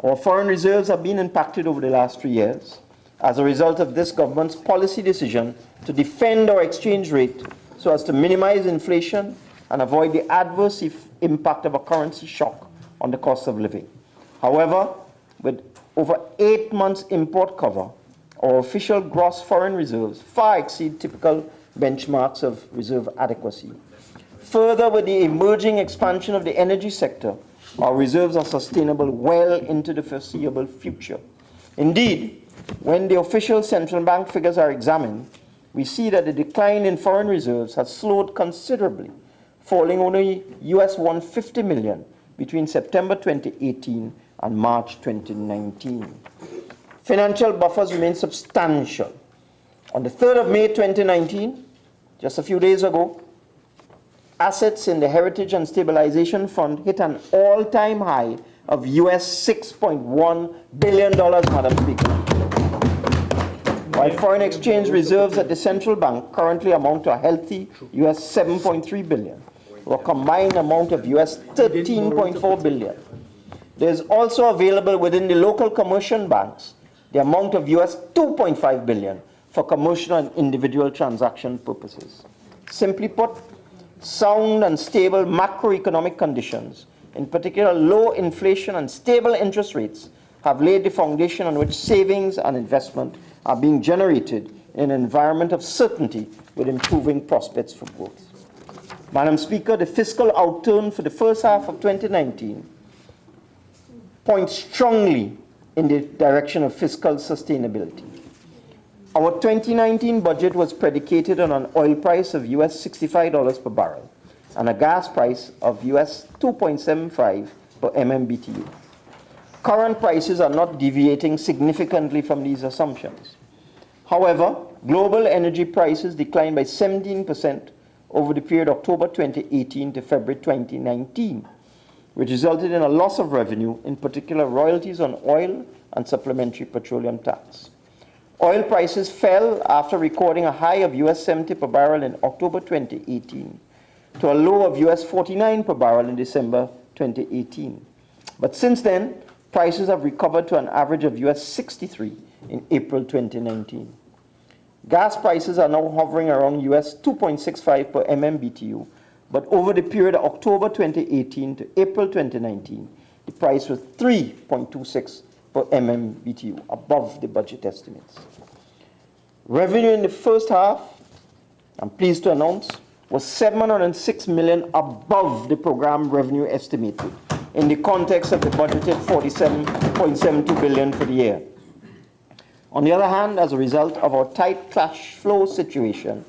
Our foreign reserves have been impacted over the last 3 years as a result of this government's policy decision to defend our exchange rate so as to minimize inflation and avoid the adverse impact of a currency shock on the cost of living. However, with over 8 months import cover, our official gross foreign reserves far exceed typical benchmarks of reserve adequacy. Further, with the emerging expansion of the energy sector, our reserves are sustainable well into the foreseeable future. Indeed, when the official central bank figures are examined, we see that the decline in foreign reserves has slowed considerably, falling only US $150 million between September 2018 and March 2019. Financial buffers remain substantial. On the 3rd of May 2019, just a few days ago, assets in the Heritage and Stabilization Fund hit an all-time high of US $6.1 billion, Madam Speaker. While foreign exchange reserves at the central bank currently amount to a healthy US $7.3 billion, or a combined amount of US $13.4 billion. There is also available within the local commercial banks the amount of US $2.5 billion for commercial and individual transaction purposes. Simply put, sound and stable macroeconomic conditions, in particular low inflation and stable interest rates, have laid the foundation on which savings and investment are being generated in an environment of certainty with improving prospects for growth. Madam Speaker, the fiscal outturn for the first half of 2019 points strongly in the direction of fiscal sustainability. Our 2019 budget was predicated on an oil price of US $65 per barrel and a gas price of US $2.75 per MMBTU. Current prices are not deviating significantly from these assumptions. However, global energy prices declined by 17% over the period October 2018 to February 2019, which resulted in a loss of revenue, in particular royalties on oil and supplementary petroleum tax. Oil prices fell after recording a high of US 70 per barrel in October 2018 to a low of US 49 per barrel in December 2018. But since then, prices have recovered to an average of US 63 in April 2019. Gas prices are now hovering around US 2.65 per MMBTU, but over the period of October 2018 to April 2019, the price was 3.26 per MMBTU, above the budget estimates. Revenue in the first half, I'm pleased to announce, was $706 million above the program revenue estimated in the context of the budgeted $47.72 billion for the year. On the other hand, as a result of our tight cash flow situation,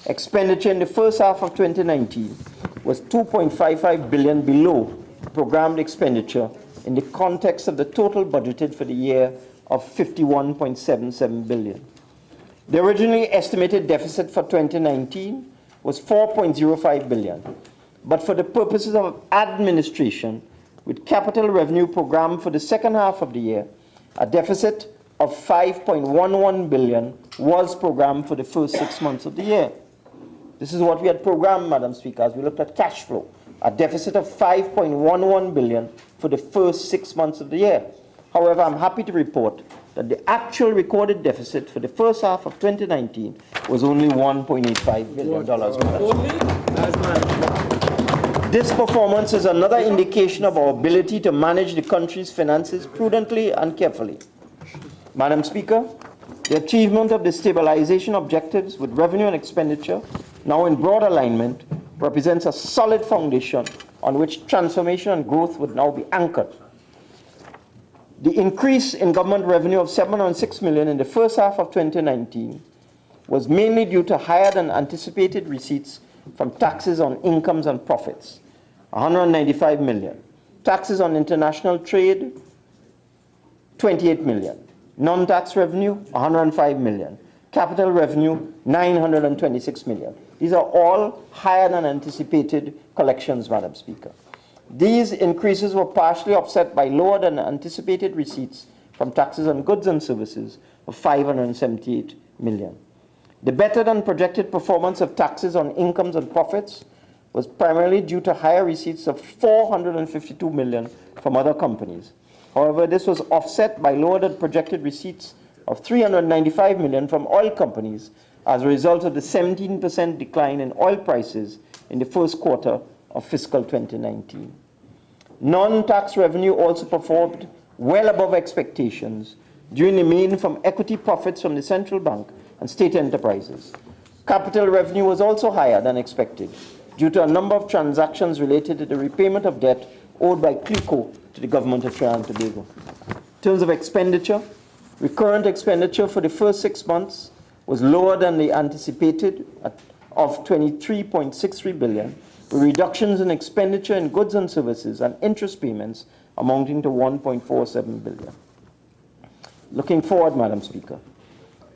expenditure in the first half of 2019 was $2.55 billion below programmed expenditure in the context of the total budgeted for the year of $51.77 billion. The originally estimated deficit for 2019 was $4.05 billion, but for the purposes of administration, with capital revenue programmed for the second half of the year, a deficit of $5.11 billion was programmed for the first 6 months of the year. This is what we had programmed, Madam Speaker, as we looked at cash flow, a deficit of $5.11 billion for the first 6 months of the year. However, I'm happy to report that the actual recorded deficit for the first half of 2019 was only $1.85 billion. This performance is another indication of our ability to manage the country's finances prudently and carefully. Madam Speaker, the achievement of the stabilization objectives with revenue and expenditure, now in broad alignment, represents a solid foundation on which transformation and growth would now be anchored. The increase in government revenue of $706 million in the first half of 2019 was mainly due to higher than anticipated receipts from taxes on incomes and profits, $195 million. Taxes on international trade, $28 million. Non-tax revenue, $105 million. Capital revenue, $926 million. These are all higher than anticipated collections, Madam Speaker. These increases were partially offset by lower than anticipated receipts from taxes on goods and services of $578 million. The better than projected performance of taxes on incomes and profits was primarily due to higher receipts of $452 million from other companies, However, this was offset by lower than projected receipts of $395 million from oil companies as a result of the 17% decline in oil prices in the first quarter of fiscal 2019. Non-tax revenue also performed well above expectations, due in the main from equity profits from the central bank and state enterprises. Capital revenue was also higher than expected due to a number of transactions related to the repayment of debt owed by CLICO to the government of Trinidad and Tobago. In terms of expenditure, recurrent expenditure for the first 6 months was lower than the anticipated of $23.63 billion, with reductions in expenditure in goods and services and interest payments amounting to $1.47 billion. Looking forward, Madam Speaker,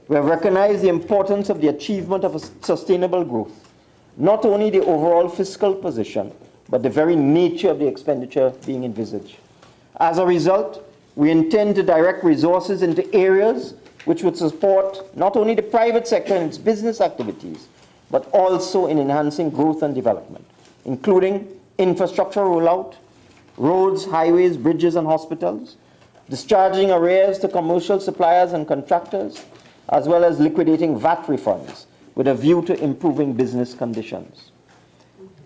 we have recognized the importance of the achievement of a sustainable growth, not only the overall fiscal position, but the very nature of the expenditure being envisaged. As a result, we intend to direct resources into areas which would support not only the private sector in its business activities, but also in enhancing growth and development, including infrastructure rollout, roads, highways, bridges, and hospitals, discharging arrears to commercial suppliers and contractors, as well as liquidating VAT refunds with a view to improving business conditions.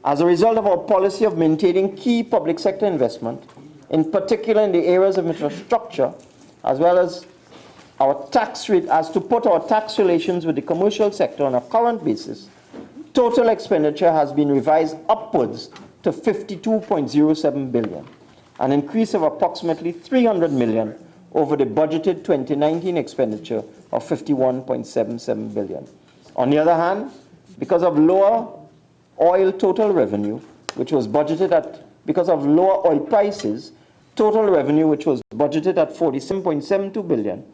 As a result of our policy of maintaining key public sector investment, in particular in the areas of infrastructure, as well as our tax rate, as to put our tax relations with the commercial sector on a current basis, total expenditure has been revised upwards to $52.07 billion, an increase of approximately $300 million over the budgeted 2019 expenditure of $51.77 billion. On the other hand, because of lower oil total revenue, which was budgeted at, because of lower oil prices, total revenue, which was budgeted at $47.72 billion,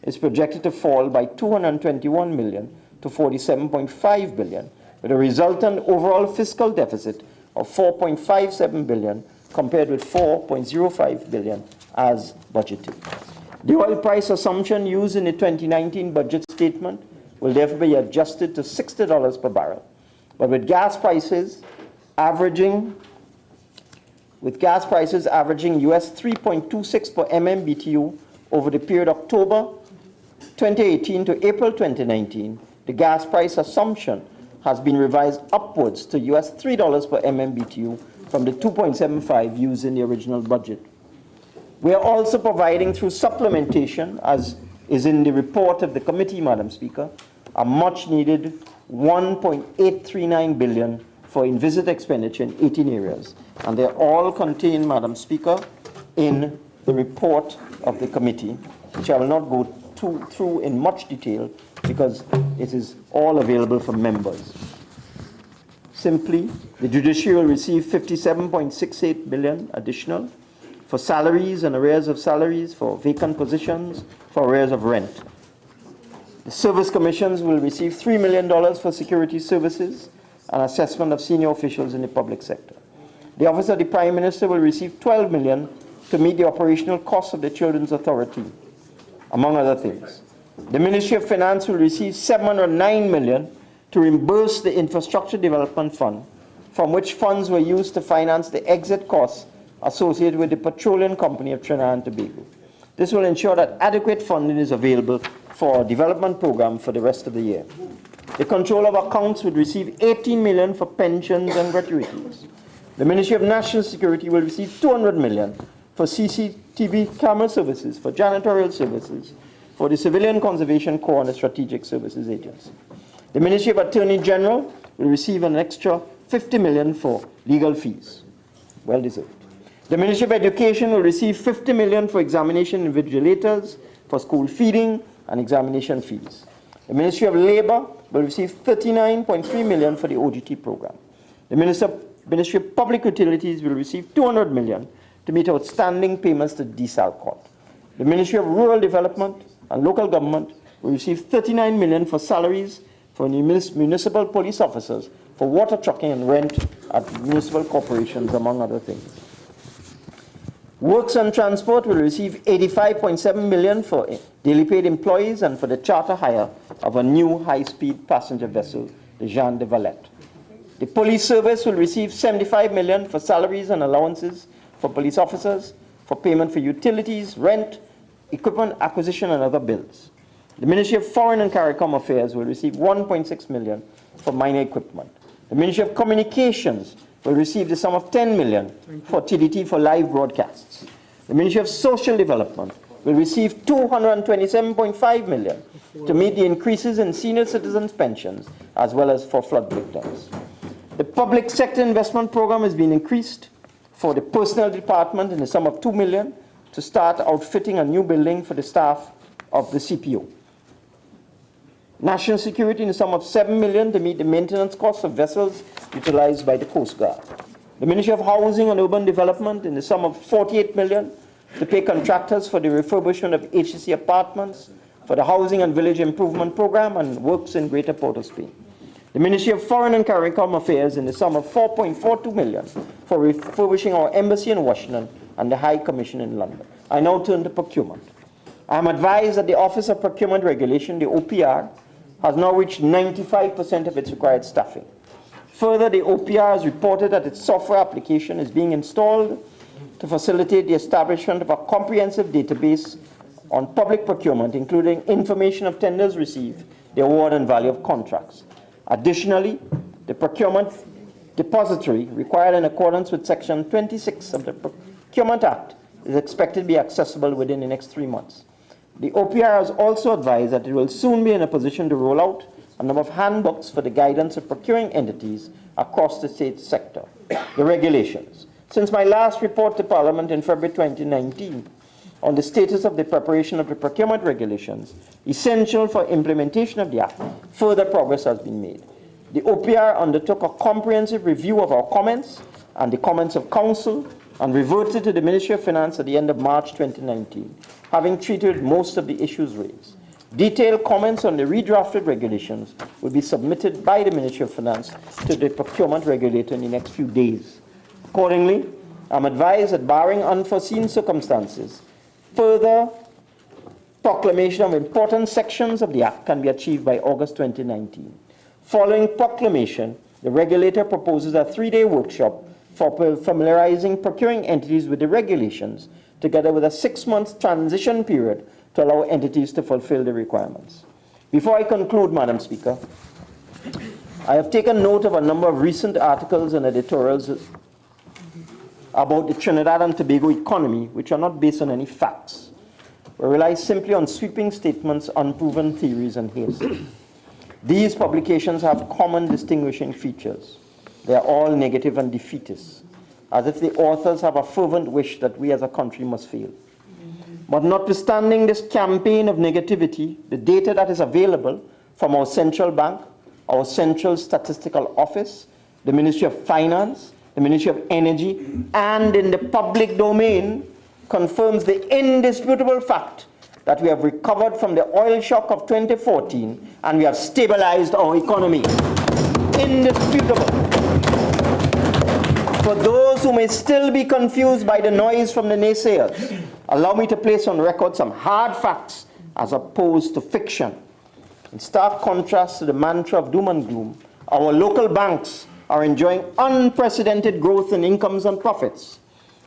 is projected to fall by $221 million to $47.5 billion, with a resultant overall fiscal deficit of $4.57 billion compared with $4.05 billion as budgeted. The oil price assumption used in the 2019 budget statement will therefore be adjusted to $60 per barrel. But with gas prices averaging US 3.26 per MMBTU over the period October 2018 to April 2019, the gas price assumption has been revised upwards to US $3 per MMBTU from the 2.75 used in the original budget. We are also providing through supplementation, as is in the report of the committee, Madam Speaker, a much needed $1.839 billion for in-visit expenditure in 18 areas. And they're all contained, Madam Speaker, in the report of the committee, which I will not go through in much detail because it is all available for members. Simply, the judiciary will receive $57.68 billion additional for salaries and arrears of salaries, for vacant positions, for arrears of rent. The service commissions will receive $3 million for security services and assessment of senior officials in the public sector. The Office of the Prime Minister will receive $12 million to meet the operational costs of the Children's Authority, among other things. The Ministry of Finance will receive $709 million to reimburse the Infrastructure Development Fund, from which funds were used to finance the exit costs associated with the Petroleum Company of Trinidad and Tobago. This will ensure that adequate funding is available for our development program for the rest of the year. The Controller of Accounts would receive $18 million for pensions and gratuities. The Ministry of National Security will receive $200 million for CCTV camera services, for janitorial services, for the Civilian Conservation Corps and the Strategic Services Agency. The Ministry of Attorney General will receive an extra $50 million for legal fees. Well deserved. The Ministry of Education will receive $50 million for examination invigilators, for school feeding and examination fees. The Ministry of Labor will receive $39.3 million for the OGT program. The Ministry of Public Utilities will receive $200 million to meet outstanding payments to DSALCOT. The Ministry of Rural Development and Local Government will receive $39 million for salaries for municipal police officers, for water trucking and rent at municipal corporations, among other things. Works and Transport will receive $85.7 million for daily paid employees and for the charter hire of a new high-speed passenger vessel, the Jean de Valette. The Police Service will receive $75 million for salaries and allowances for police officers, for payment for utilities, rent, equipment acquisition, and other bills. The Ministry of Foreign and CARICOM Affairs will receive $1.6 million for minor equipment. The Ministry of Communications will receive the sum of $10 million for TDT for live broadcasts. The Ministry of Social Development will receive $227.5 million to meet the increases in senior citizens' pensions as well as for flood victims. The Public Sector Investment Program has been increased for the Personnel Department in the sum of $2 million to start outfitting a new building for the staff of the CPO. National Security in the sum of $7 million to meet the maintenance costs of vessels utilized by the Coast Guard. The Ministry of Housing and Urban Development in the sum of $48 million to pay contractors for the refurbishment of HCC apartments, for the Housing and Village Improvement Program, and works in Greater Port-of-Spain. The Ministry of Foreign and CARICOM Affairs in the sum of $4.42 million for refurbishing our embassy in Washington and the High Commission in London. I now turn to procurement. I am advised that the Office of Procurement Regulation, the OPR, has now reached 95% of its required staffing. Further, the OPR has reported that its software application is being installed to facilitate the establishment of a comprehensive database on public procurement, including information of tenders received, the award and value of contracts. Additionally, the procurement depository required in accordance with Section 26 of the Procurement Act is expected to be accessible within the next 3 months. The OPR has also advised that it will soon be in a position to roll out a number of handbooks for the guidance of procuring entities across the state sector. The regulations. Since my last report to Parliament in February 2019 on the status of the preparation of the procurement regulations, essential for implementation of the Act, further progress has been made. The OPR undertook a comprehensive review of our comments and the comments of Council and reverted to the Ministry of Finance at the end of March 2019, having treated most of the issues raised. Detailed comments on the redrafted regulations will be submitted by the Ministry of Finance to the procurement regulator in the next few days. Accordingly, I'm advised that barring unforeseen circumstances, further proclamation of important sections of the Act can be achieved by August 2019. Following proclamation, the regulator proposes a 3-day workshop for familiarizing procuring entities with the regulations, together with a 6-month transition period to allow entities to fulfill the requirements. Before I conclude, Madam Speaker, I have taken note of a number of recent articles and editorials about the Trinidad and Tobago economy, which are not based on any facts, but rely simply on sweeping statements, unproven theories, and hearsay. These publications have common distinguishing features. They are all negative and defeatist, as if the authors have a fervent wish that we as a country must fail. But notwithstanding this campaign of negativity, the data that is available from our central bank, our central statistical office, the Ministry of Finance, the Ministry of Energy, and in the public domain confirms the indisputable fact that we have recovered from the oil shock of 2014 and we have stabilized our economy. Indisputable. For those who may still be confused by the noise from the naysayers, allow me to place on record some hard facts as opposed to fiction. In stark contrast to the mantra of doom and gloom, our local banks are enjoying unprecedented growth in incomes and profits.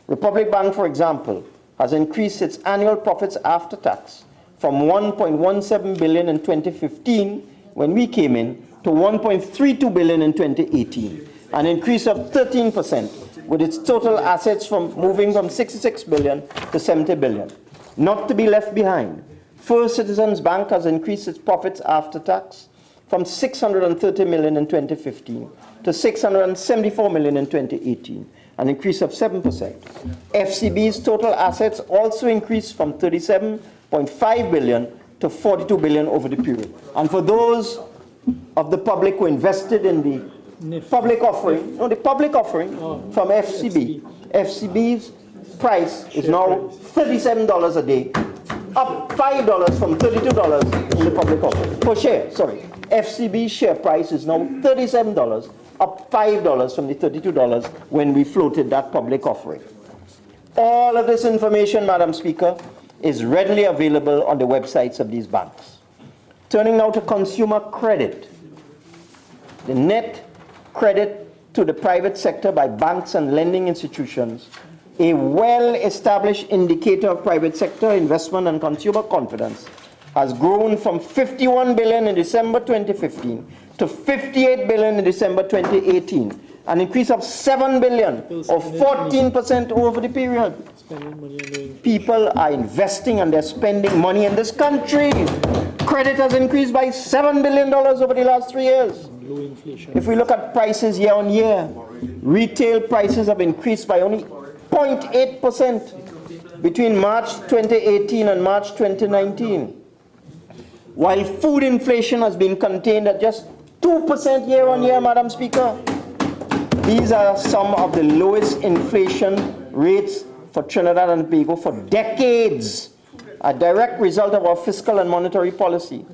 Republic Bank, for example, has increased its annual profits after tax from $1.17 billion in 2015, when we came in, to $1.32 billion in 2018, an increase of 13%, with its total assets moving from $66 billion to $70 billion. Not to be left behind, First Citizens Bank has increased its profits after tax from $630 million in 2015 to $674 million in 2018, an increase of 7%. FCB's total assets also increased from $37.5 billion to $42 billion over the period. And for those of the public who invested in the public offering, from FCB, FCB's price is now $37 a day, up $5 from $32 in the public offering. Per share, sorry. FCB's share price is now $37, up $5 from the $32 when we floated that public offering. All of this information, Madam Speaker, is readily available on the websites of these banks. Turning now to consumer credit. The net credit to the private sector by banks and lending institutions a well-established indicator of private sector investment and consumer confidence, has grown from 51 billion in December 2015 to 58 billion in December 2018, an increase of 7 billion or 14% over the period. People are investing and they're spending money in this country. Credit has increased by $7 billion over the last 3 years. If we look at prices year on year, retail prices have increased by only 0.8% between March 2018 and March 2019, while food inflation has been contained at just 2% year on year, Madam Speaker. These are some of the lowest inflation rates for Trinidad and Tobago for decades, a direct result of our fiscal and monetary policy.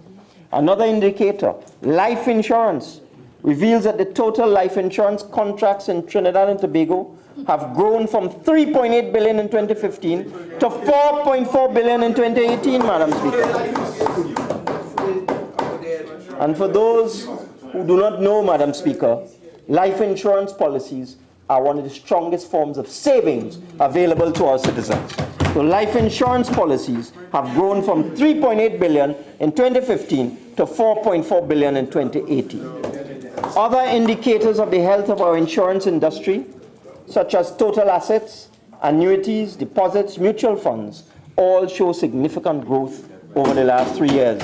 Another indicator, life insurance, reveals that the total life insurance contracts in Trinidad and Tobago have grown from 3.8 billion in 2015 to 4.4 billion in 2018, Madam Speaker. And for those who do not know, Madam Speaker, life insurance policies are one of the strongest forms of savings available to our citizens. So life insurance policies have grown from 3.8 billion in 2015 to 4.4 billion in 2018. Other indicators of the health of our insurance industry, such as total assets, annuities, deposits, mutual funds, all show significant growth over the last 3 years.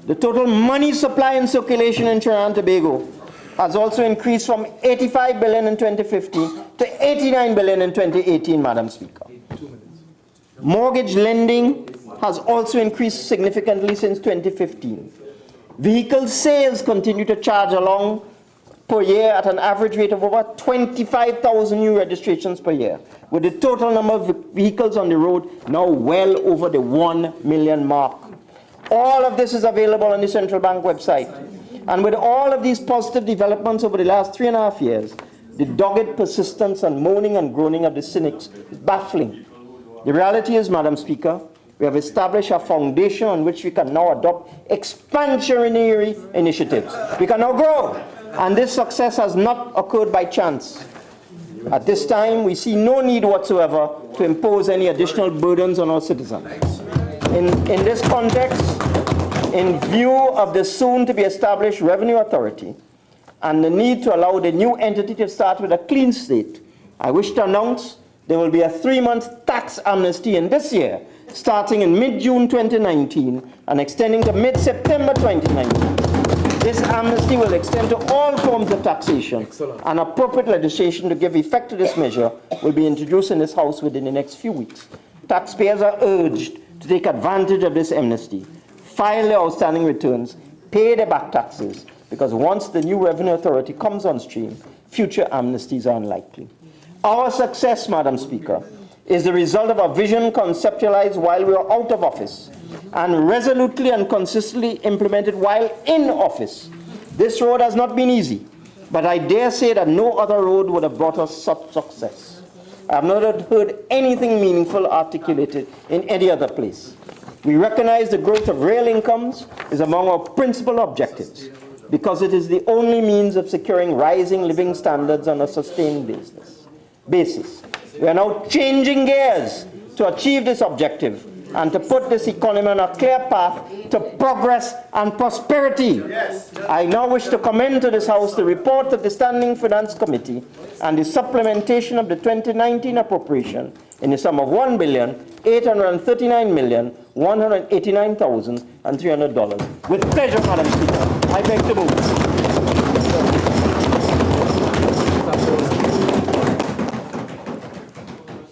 The total money supply and circulation in Trinidad and Tobago has also increased from 85 billion in 2015 to 89 billion in 2018, Madam Speaker. Mortgage lending has also increased significantly since 2015. Vehicle sales continue to charge along per year at an average rate of over 25,000 new registrations per year, with the total number of vehicles on the road now well over the 1 million mark. All of this is available on the Central Bank website. And with all of these positive developments over the last 3.5 years, the dogged persistence and moaning and groaning of the cynics is baffling. The reality is, Madam Speaker, we have established a foundation on which we can now adopt expansionary initiatives. We can now grow, and this success has not occurred by chance. At this time, we see no need whatsoever to impose any additional burdens on our citizens. In this context, in view of the soon-to-be established Revenue Authority and the need to allow the new entity to start with a clean slate, I wish to announce there will be a 3-month tax amnesty in this year, starting in mid-June 2019 and extending to mid-September 2019. This amnesty will extend to all forms of taxation. Excellent. And appropriate legislation to give effect to this measure will be introduced in this House within the next few weeks. Taxpayers are urged to take advantage of this amnesty, file their outstanding returns, pay their back taxes, because once the new Revenue Authority comes on stream, future amnesties are unlikely. Our success, Madam Speaker, is the result of a vision conceptualized while we are out of office and resolutely and consistently implemented while in office. This road has not been easy, but I dare say that no other road would have brought us such success. I have not heard anything meaningful articulated in any other place. We recognize the growth of real incomes is among our principal objectives because it is the only means of securing rising living standards on a sustained basis. We are now changing gears to achieve this objective and to put this economy on a clear path to progress and prosperity. I now wish to commend to this House the report of the Standing Finance Committee and the supplementation of the 2019 appropriation in the sum of $1,839,189,300. With pleasure, Madam Speaker, I beg to move.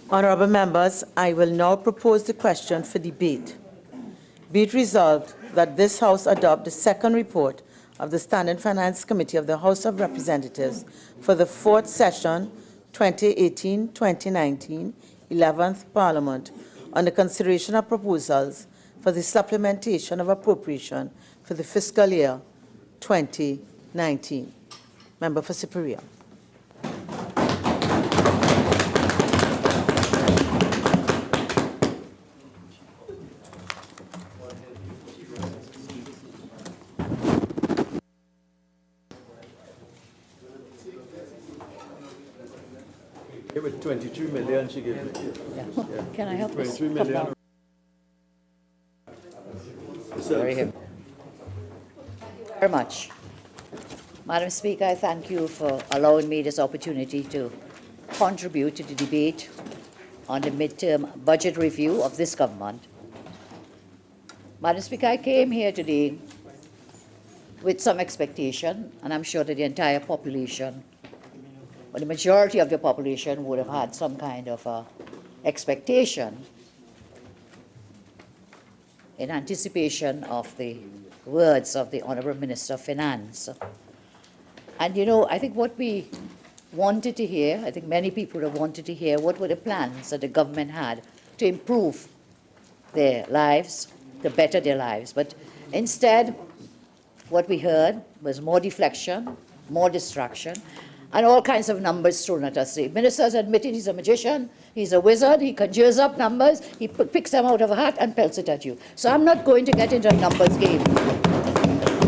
Honourable members, I will now propose the question for debate. Be it resolved that this House adopt the second report of the Standing Finance Committee of the House of Representatives for the 4th session, 2018-2019, 11th Parliament, on the consideration of proposals for the supplementation of appropriation for the fiscal year 2019. Member for Superior. with 23 million she gave me. Yeah. Can I help this? 23 million. Very much. Madam Speaker, I thank you for allowing me this opportunity to contribute to the debate on the midterm budget review of this government. Madam Speaker, I came here today with some expectation, and I'm sure that the entire population, or the majority of the population, would have had some kind of expectation in anticipation of the words of the Honourable Minister of Finance. And you know, I think what we wanted to hear, I think many people have wanted to hear, what were the plans that the government had to improve their lives, to better their lives. But instead, what we heard was more deflection, more distraction, and all kinds of numbers thrown at us. The minister's admitted he's a magician, he's a wizard, he conjures up numbers, he picks them out of a hat and pelts it at you. So I'm not going to get into a numbers game.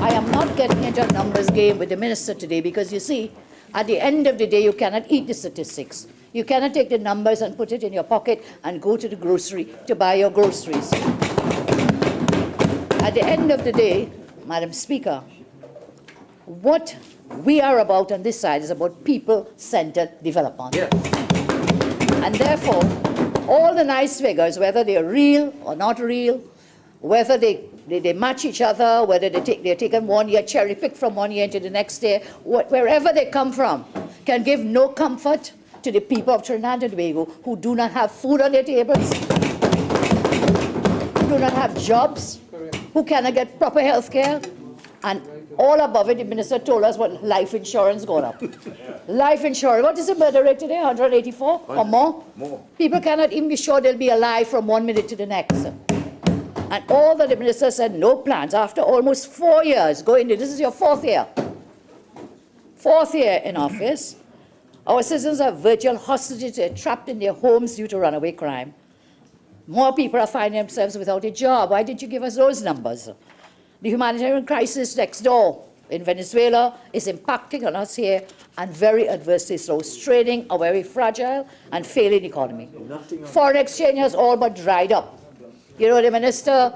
I am not getting into a numbers game with the minister today because, you see, at the end of the day, you cannot eat the statistics. You cannot take the numbers and put it in your pocket and go to the grocery to buy your groceries. At the end of the day, Madam Speaker, what we are about on this side is about people-centered development. Yes. And therefore, all the nice figures, whether they are real or not real, whether they match each other, whether they're taken 1 year, cherry-picked from 1 year into the next year, wherever they come from, can give no comfort to the people of Trinidad and Tobago who do not have food on their tables, who do not have jobs, who cannot get proper health care, and all above it, the minister told us what life insurance going up. Life insurance, what is the murder rate today, 184 or more? More. People cannot even be sure they'll be alive from 1 minute to the next. And all that the minister said, no plans. After almost 4 years, this is your fourth year in office, our citizens are virtual hostages. They're trapped in their homes due to runaway crime. More people are finding themselves without a job. Why did you give us those numbers? The humanitarian crisis next door in Venezuela is impacting on us here and very adversely so, straining a very fragile and failing economy. Foreign exchange has all but dried up. You know, the minister,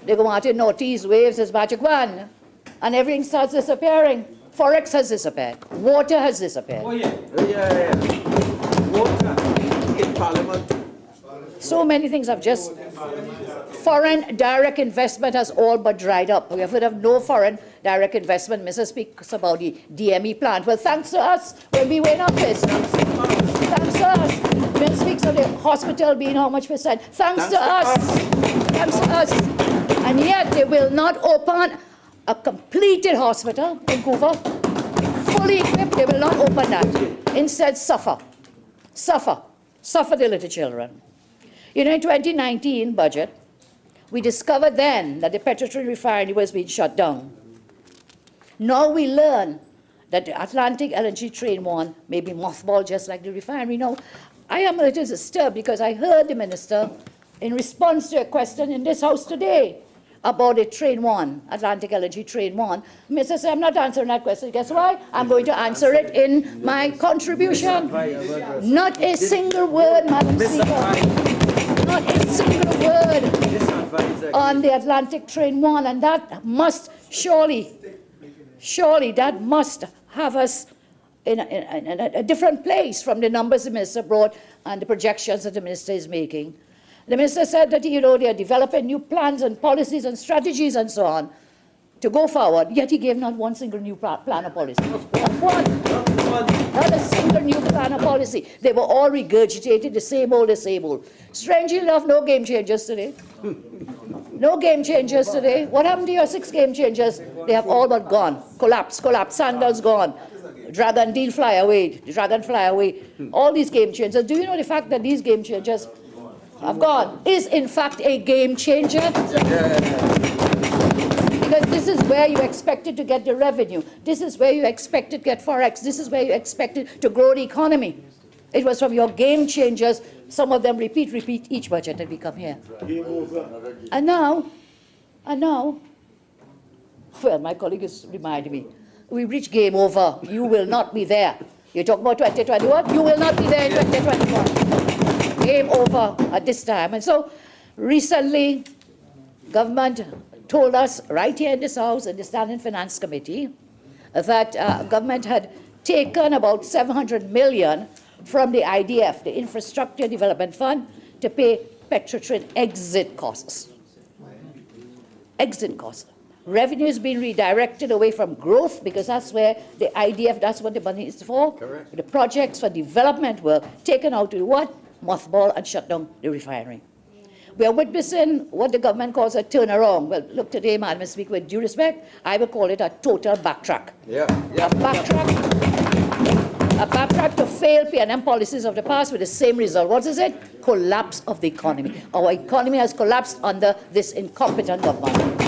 they go out in Northeast, waves his magic wand, and everything starts disappearing. Forex has disappeared. Water has disappeared. Oh, yeah. Water in Parliament. So many things have just... Foreign direct investment has all but dried up. We have heard of no foreign direct investment. Mr. speaks about the DME plant. Well, thanks to us when we were in office. Thanks to us. Mr. speaks of the hospital being how much percent. Thanks to us. Thanks to us. And yet they will not open a completed hospital in Vancouver, fully equipped. They will not open that. Instead, suffer the little children. You know, in 2019 budget, we discovered then that the Petroleum refinery was being shut down. Now we learn that the Atlantic LNG Train 1 may be mothballed just like the refinery. Now, I am a little disturbed because I heard the minister in response to a question in this House today about the Train 1, Atlantic LNG Train 1. Mr. said, I'm not answering that question. Guess why? I'm going to answer it in my contribution. Not a single word, Madam Speaker. Not a single word on the Atlantic Train 1, and that must surely that must have us in a different place from the numbers the minister brought and the projections that the minister is making. The minister said that, you know, they are developing new plans and policies and strategies and so on to go forward, yet he gave not one single new plan or policy. Not one. Not a single new plan or policy. They were all regurgitated, the same old. Strangely enough, no game changers today. No game changers today. What happened to your 6 game changers? They have all but gone. Collapse. Sandals gone. Dragon deal fly away. Dragon fly away. All these game changers. Do you know the fact that these game changers have gone is in fact a game changer? Because this is where you expected to get the revenue. This is where you expected to get Forex. This is where you expected to grow the economy. It was from your game changers. Some of them repeat each budget that we come here. And now, well, my colleague is reminding me, we reach game over. You will not be there. You talk about 2021, you will not be there in 2021. Game over at this time. And so recently, government told us right here in this House, in the Standing Finance Committee, that government had taken about 700 million from the IDF, the Infrastructure Development Fund, to pay Petrotrin exit costs. Exit costs. Revenue is being redirected away from growth, because that's where the IDF, that's what the money is for. Correct. The projects for development were taken out to do what? Mothball and shut down the refinery. We are witnessing what the government calls a turnaround. Well, look, today, Madam Speaker, with due respect, I would call it a total backtrack. A backtrack to failed P&M policies of the past with the same result. What is it? Collapse of the economy. Our economy has collapsed under this incompetent government.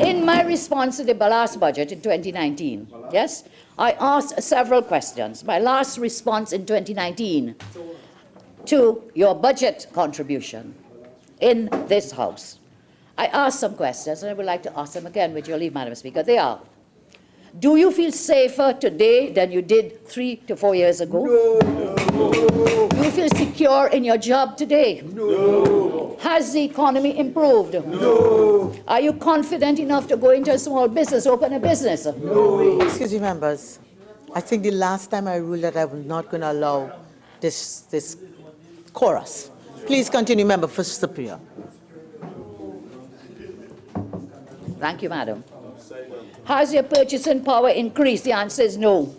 In my response to the last budget in 2019, yes, I asked several questions. My last response in 2019 to your budget contribution in this House, I asked some questions, and I would like to ask them again with your leave, Madam Speaker. They are: do you feel safer today than you did 3 to 4 years ago? No. Do you feel secure in your job today? No. Has the economy improved? No. Are you confident enough to go into a small business, open a business? No. Excuse me, members. I think the last time I ruled that I was not going to allow this chorus. Please continue, Member for Superior. Thank you, Madam. Has your purchasing power increased? The answer is no.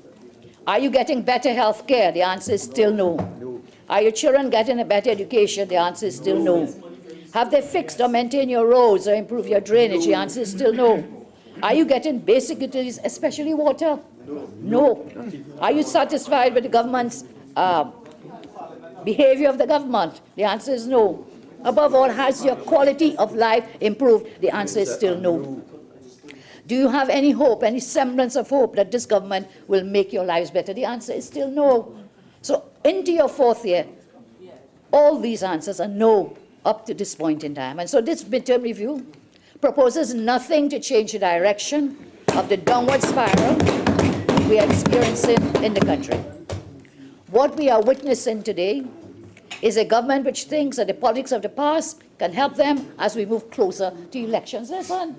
Are you getting better health care? The answer is still no. Are your children getting a better education? The answer is still no. Have they fixed or maintained your roads or improved your drainage? The answer is still no. Are you getting basic utilities, especially water? No. Are you satisfied with the government's behavior of the government? The answer is no. Above all, has your quality of life improved? The answer is still no. Do you have any hope, any semblance of hope that this government will make your lives better? The answer is still no. So into your 4th year, all these answers are no up to this point in time. And so this midterm review proposes nothing to change the direction of the downward spiral we are experiencing in the country. What we are witnessing today is a government which thinks that the politics of the past can help them as we move closer to elections. Listen.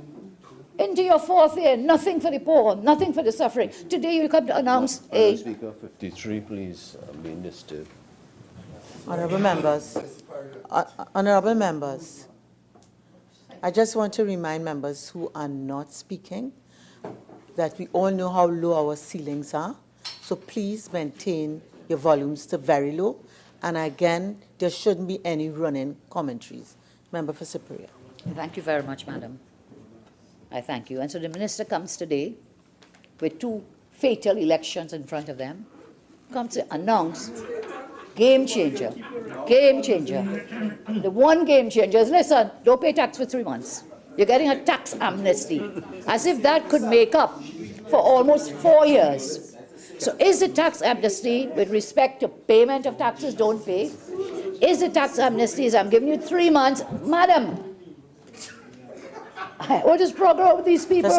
Into your 4th year, nothing for the poor, nothing for the suffering. Today you come to announce a... Speaker, 53, please, Minister. Honourable members, honourable members, I just want to remind members who are not speaking that we all know how low our ceilings are, so please maintain your volumes to very low, and again, there shouldn't be any running commentaries. Member for Superior. Thank you very much, Madam. I thank you. And so the Minister comes today with 2 fatal elections in front of them, comes to announce game changer, game changer. The one game changer is, listen, don't pay tax for 3 months. You're getting a tax amnesty, as if that could make up for almost 4 years. So is the tax amnesty with respect to payment of taxes, don't pay? Is the tax amnesty, is I'm giving you 3 months, Madam, what is progress with these people?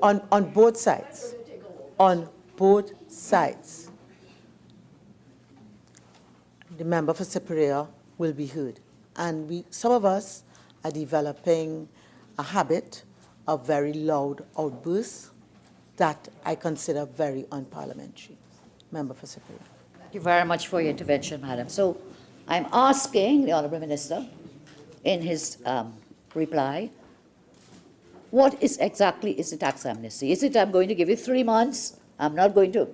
On both sides. On both sides. The member for Superior will be heard. And some of us are developing a habit of very loud outbursts that I consider very unparliamentary. Member for Superior. Thank you very much for your intervention, Madam. So I'm asking the Honourable Minister, in his reply, what exactly is the tax amnesty? Is it I'm going to give you 3 months, I'm not going to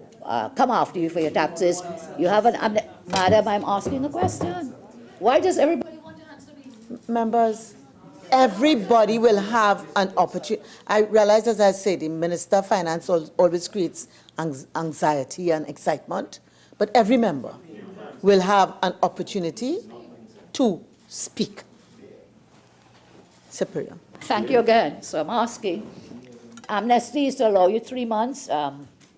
come after you for your taxes, you have an amnesty? Madam, I'm asking a question. Why does everybody want to answer me? Members, everybody will have an opportunity. I realize, as I said, the Minister of Finance always creates anxiety and excitement, but every member will have an opportunity to speak. Superior. Thank you again. So I'm asking, amnesty is to allow you 3 months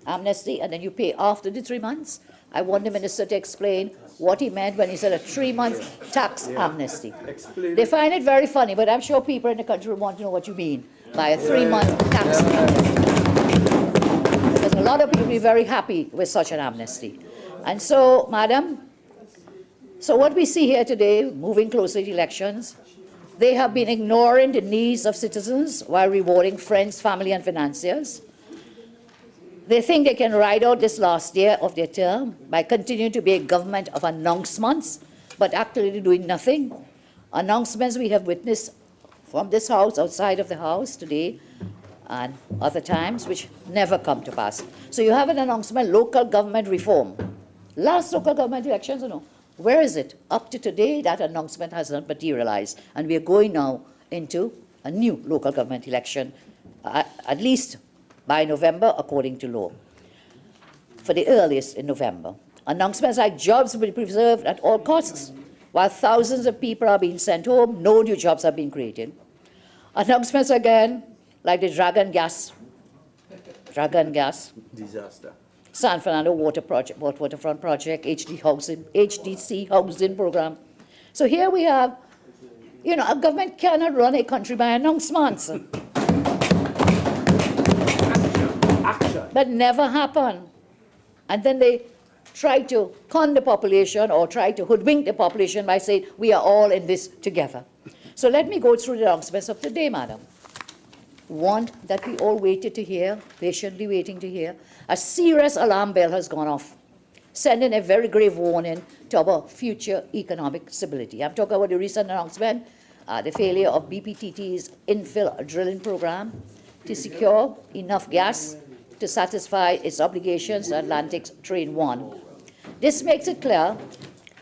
amnesty, and then you pay after the 3 months. I want the Minister to explain what he meant when he said a 3-month tax amnesty. They find it very funny, but I'm sure people in the country want to know what you mean. by a 3-month tax amnesty. Because a lot of people will be very happy with such an amnesty. And so, Madam, so what we see here today, moving closer to elections, they have been ignoring the needs of citizens while rewarding friends, family, and financiers. They think they can ride out this last year of their term by continuing to be a government of announcements, but actually doing nothing. Announcements we have witnessed from this House, outside of the House today, and other times, which never come to pass. So you have an announcement, local government reform. Last local government elections, you know, where is it? Up to today, that announcement has not materialized, and we are going now into a new local government election, at least by November, according to law, for the earliest in November. Announcements like jobs will be preserved at all costs, while thousands of people are being sent home, no new jobs are being created. Announcements again, like the Dragon Gas, Disaster. San Fernando Waterfront Project, HDC Housing Program. So here we have, you know, a government cannot run a country by announcements. Action. But never happen. And then they try to con the population or try to hoodwink the population by saying, we are all in this together. So let me go through the announcements of today, Madam. One that we all waited to hear, patiently waiting to hear. A serious alarm bell has gone off, sending a very grave warning to our future economic stability. I'm talking about the recent announcement, the failure of BPTT's infill drilling program to secure enough gas to satisfy its obligations to Atlantic's Train 1. This makes it clear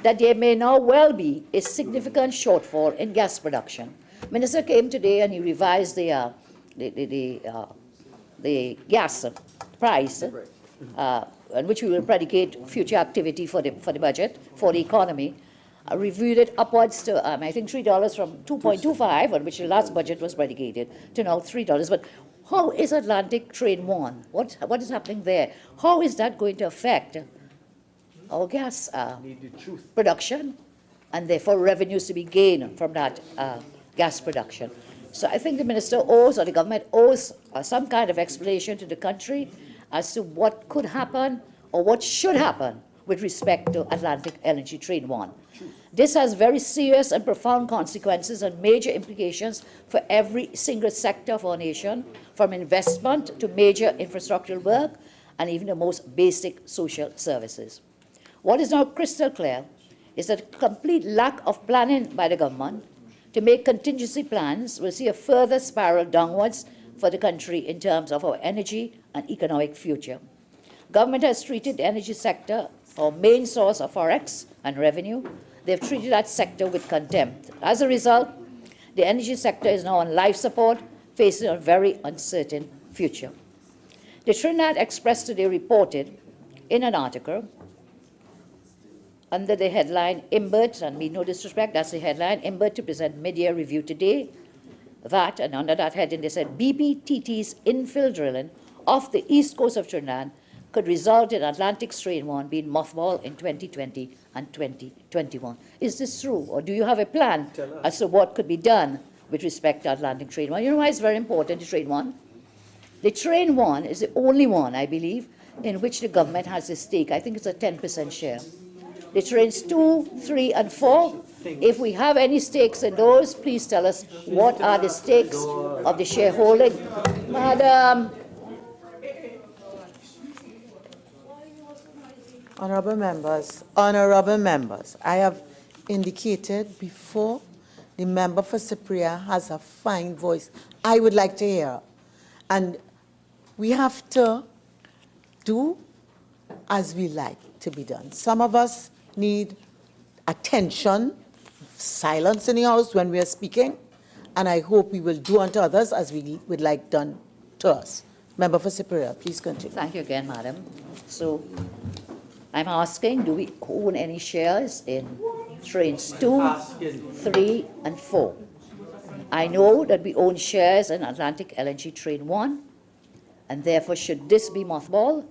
that there may now well be a significant shortfall in gas production. Minister came today and he revised the gas price, on which we will predicate future activity for the budget, for the economy, reviewed it upwards to, I think, $3 from 2.25, on which the last budget was predicated, to now $3. But how is Atlantic Train 1? What is happening there? How is that going to affect our gas production, and therefore revenues to be gained from that gas production? So I think the minister owes, or the government owes, some kind of explanation to the country as to what could happen or what should happen with respect to Atlantic LNG Train 1. This has very serious and profound consequences and major implications for every single sector of our nation, from investment to major infrastructural work and even the most basic social services. What is now crystal clear is that a complete lack of planning by the government to make contingency plans will see a further spiral downwards for the country in terms of our energy and economic future. Government has treated the energy sector, our main source of forex and revenue. They've treated that sector with contempt. As a result, the energy sector is now on life support, facing a very uncertain future. The Trinidad Express today reported in an article under the headline, IMBERT, and me no disrespect, that's the headline, IMBERT to present mid-year review today, that, and under that heading they said, BPTT's infill drilling off the east coast of Trinidad could result in Atlantic Train 1 being mothballed in 2020 and 2021. Is this true, or do you have a plan as to what could be done with respect to Atlantic Train 1? You know why it's very important, the Train 1? The Train 1 is the only one, I believe, in which the government has a stake. I think it's a 10% share. The trains 2, 3, and 4, if we have any stakes in those, please tell us what are the stakes of the shareholding. Madam. Honorable members, I have indicated before the member for Cypria has a fine voice. I would like to hear. And we have to do as we like to be done. Some of us need attention, silence in the house when we are speaking, and I hope we will do unto others as we would like done to us. Member for Cypria, please continue. Thank you again, Madam. So I'm asking, do we own any shares in trains 2, 3, and 4? I know that we own shares in Atlantic LNG Train 1, and therefore should this be mothballed,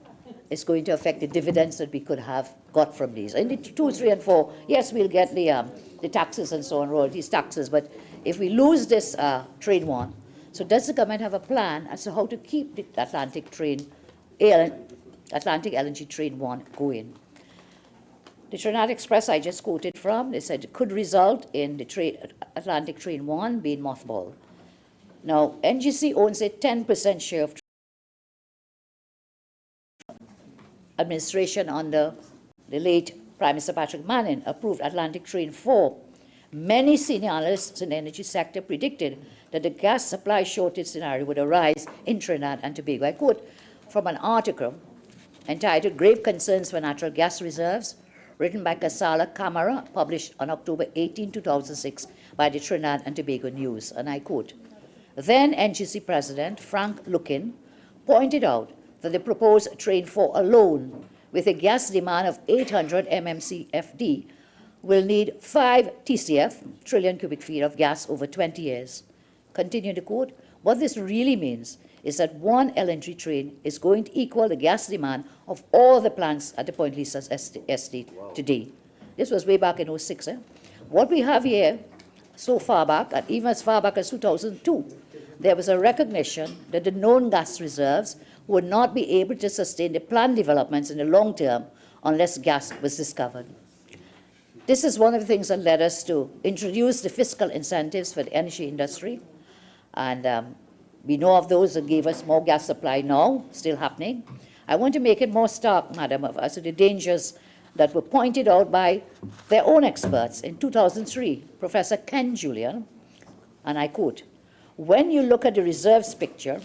it's going to affect the dividends that we could have got from these. In the 2, 3, and 4, yes, we'll get the taxes and so on, royalties, taxes, but if we lose this Train 1, So does the government have a plan as to how to keep the Atlantic LNG Train 1 going? The Trinidad Express I just quoted from, they said it could result in the Atlantic Train 1 being mothballed. Now, NGC owns a 10% share of administration under the late Prime Minister Patrick Manning approved Atlantic Train 4. Many senior analysts in the energy sector predicted that the gas supply shortage scenario would arise in Trinidad and Tobago. I quote from an article entitled Grave Concerns for Natural Gas Reserves, written by Casala Camara, published on October 18, 2006 by the Trinidad and Tobago News, and I quote, then NGC President Frank Lukin pointed out that the proposed Train 4 alone, with a gas demand of 800 mmcfd, will need 5 TCF, trillion cubic feet of gas over 20 years. Continue to quote, what this really means is that one LNG train is going to equal the gas demand of all the plants at the Point Lisa estate today. This was way back in 06. What we have here, so far back, and even as far back as 2002, there was a recognition that the known gas reserves would not be able to sustain the planned developments in the long term unless gas was discovered. This is one of the things that led us to introduce the fiscal incentives for the energy industry. And we know of those that gave us more gas supply now, still happening. I want to make it more stark, Madam, as to the dangers that were pointed out by their own experts. In 2003, Professor Ken Julian, and I quote, when you look at the reserves picture,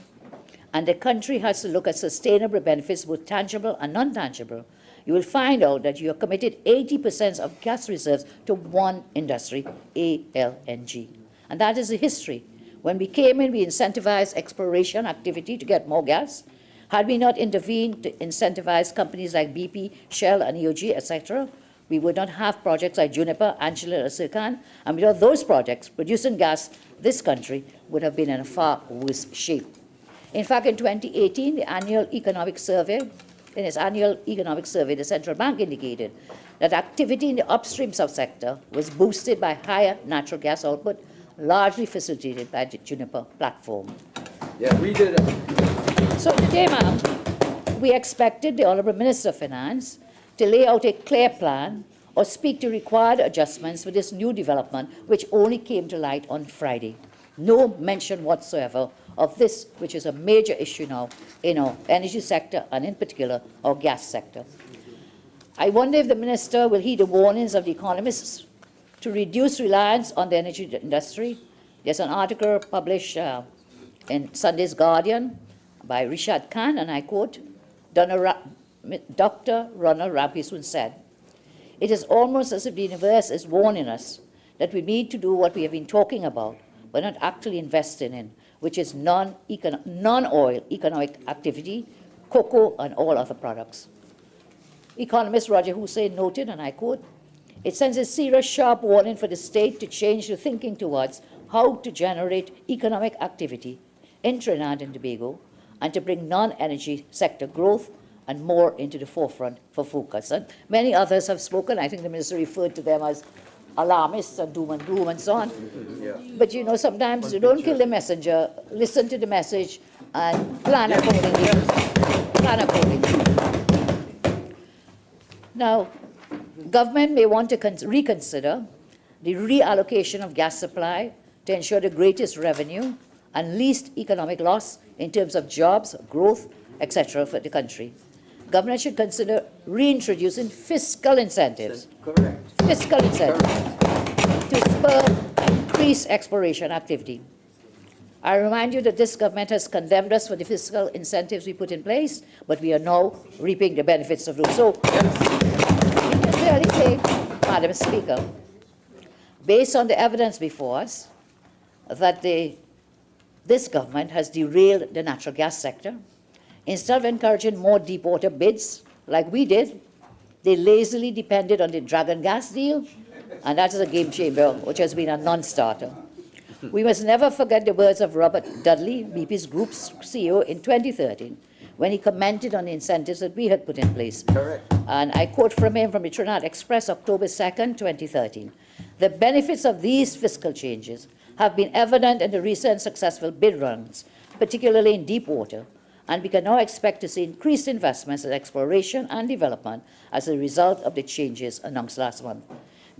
and the country has to look at sustainable benefits, both tangible and non-tangible, you will find out that you have committed 80% of gas reserves to one industry, ALNG. And that is the history. When we came in, we incentivized exploration activity to get more gas. Had we not intervened to incentivize companies like BP, Shell, and EOG, etc., we would not have projects like Juniper, Angela, or Sircan. And without those projects producing gas, this country would have been in a far worse shape. In fact, in 2018, the annual economic survey, in its annual economic survey, the central bank indicated that activity in the upstream subsector was boosted by higher natural gas output, largely facilitated by the Juniper platform. Yeah, we did it. So today, ma'am, we expected the Honourable Minister of Finance to lay out a clear plan or speak to required adjustments for this new development, which only came to light on Friday. No mention whatsoever of this, which is a major issue now in our energy sector and in particular our gas sector. I wonder if the Minister will heed the warnings of the economists to reduce reliance on the energy industry. There's an article published in Sunday's Guardian by Rishad Khan, and I quote, Dr. Ronald Rampison said, it is almost as if the universe is warning us that we need to do what we have been talking about, but not actually investing in, which is non-oil economic activity, cocoa, and all other products. Economist Roger Hussein noted, and I quote, it sends a serious, sharp warning for the state to change the thinking towards how to generate economic activity in Trinidad and Tobago and to bring non-energy sector growth and more into the forefront for focus. And many others have spoken. I think the Minister referred to them as alarmists and doom and gloom and so on. Yeah. But you know, sometimes you don't kill the messenger, listen to the message and plan accordingly. Plan accordingly. Now, government may want to reconsider the reallocation of gas supply to ensure the greatest revenue and least economic loss in terms of jobs, growth, etc. for the country. Government should consider reintroducing fiscal incentives. Correct. Fiscal incentives to spur increased exploration activity. I remind you that this government has condemned us for the fiscal incentives we put in place, but we are now reaping the benefits of those. So, we can clearly say, Madam Speaker, based on the evidence before us, that this government has derailed the natural gas sector. Instead of encouraging more deep water bids, like we did, they lazily depended on the Dragon gas deal, and that is a game changer, which has been a non-starter. We must never forget the words of Robert Dudley, BP's group's CEO, in 2013, when he commented on the incentives that we had put in place. Correct. And I quote from him from the Trinidad Express, October 2nd, 2013. The benefits of these fiscal changes have been evident in the recent successful bid runs, particularly in deep water, and we can now expect to see increased investments in exploration and development as a result of the changes announced last month.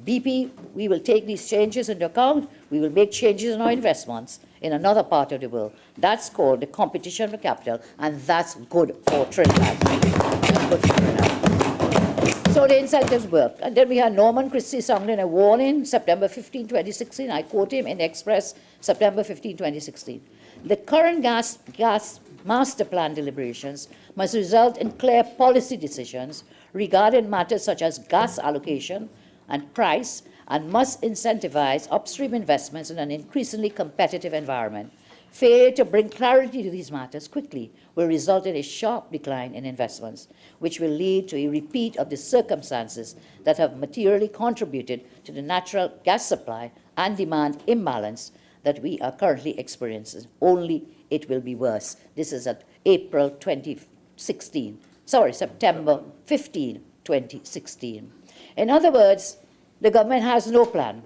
BP, we will take these changes into account. We will make changes in our investments in another part of the world. That's called the competition for capital, and that's good for Trinidad. That's good for Trinidad. So the incentives work. And then we had Norman Christie sounding a warning, September 15, 2016. I quote him in Express, September 15, 2016. The current gas master plan deliberations must result in clear policy decisions regarding matters such as gas allocation and price, and must incentivize upstream investments in an increasingly competitive environment. Failure to bring clarity to these matters quickly will result in a sharp decline in investments, which will lead to a repeat of the circumstances that have materially contributed to the natural gas supply and demand imbalance that we are currently experiencing. Only it will be worse. This is at September 15, 2016. In other words, the government has no plan.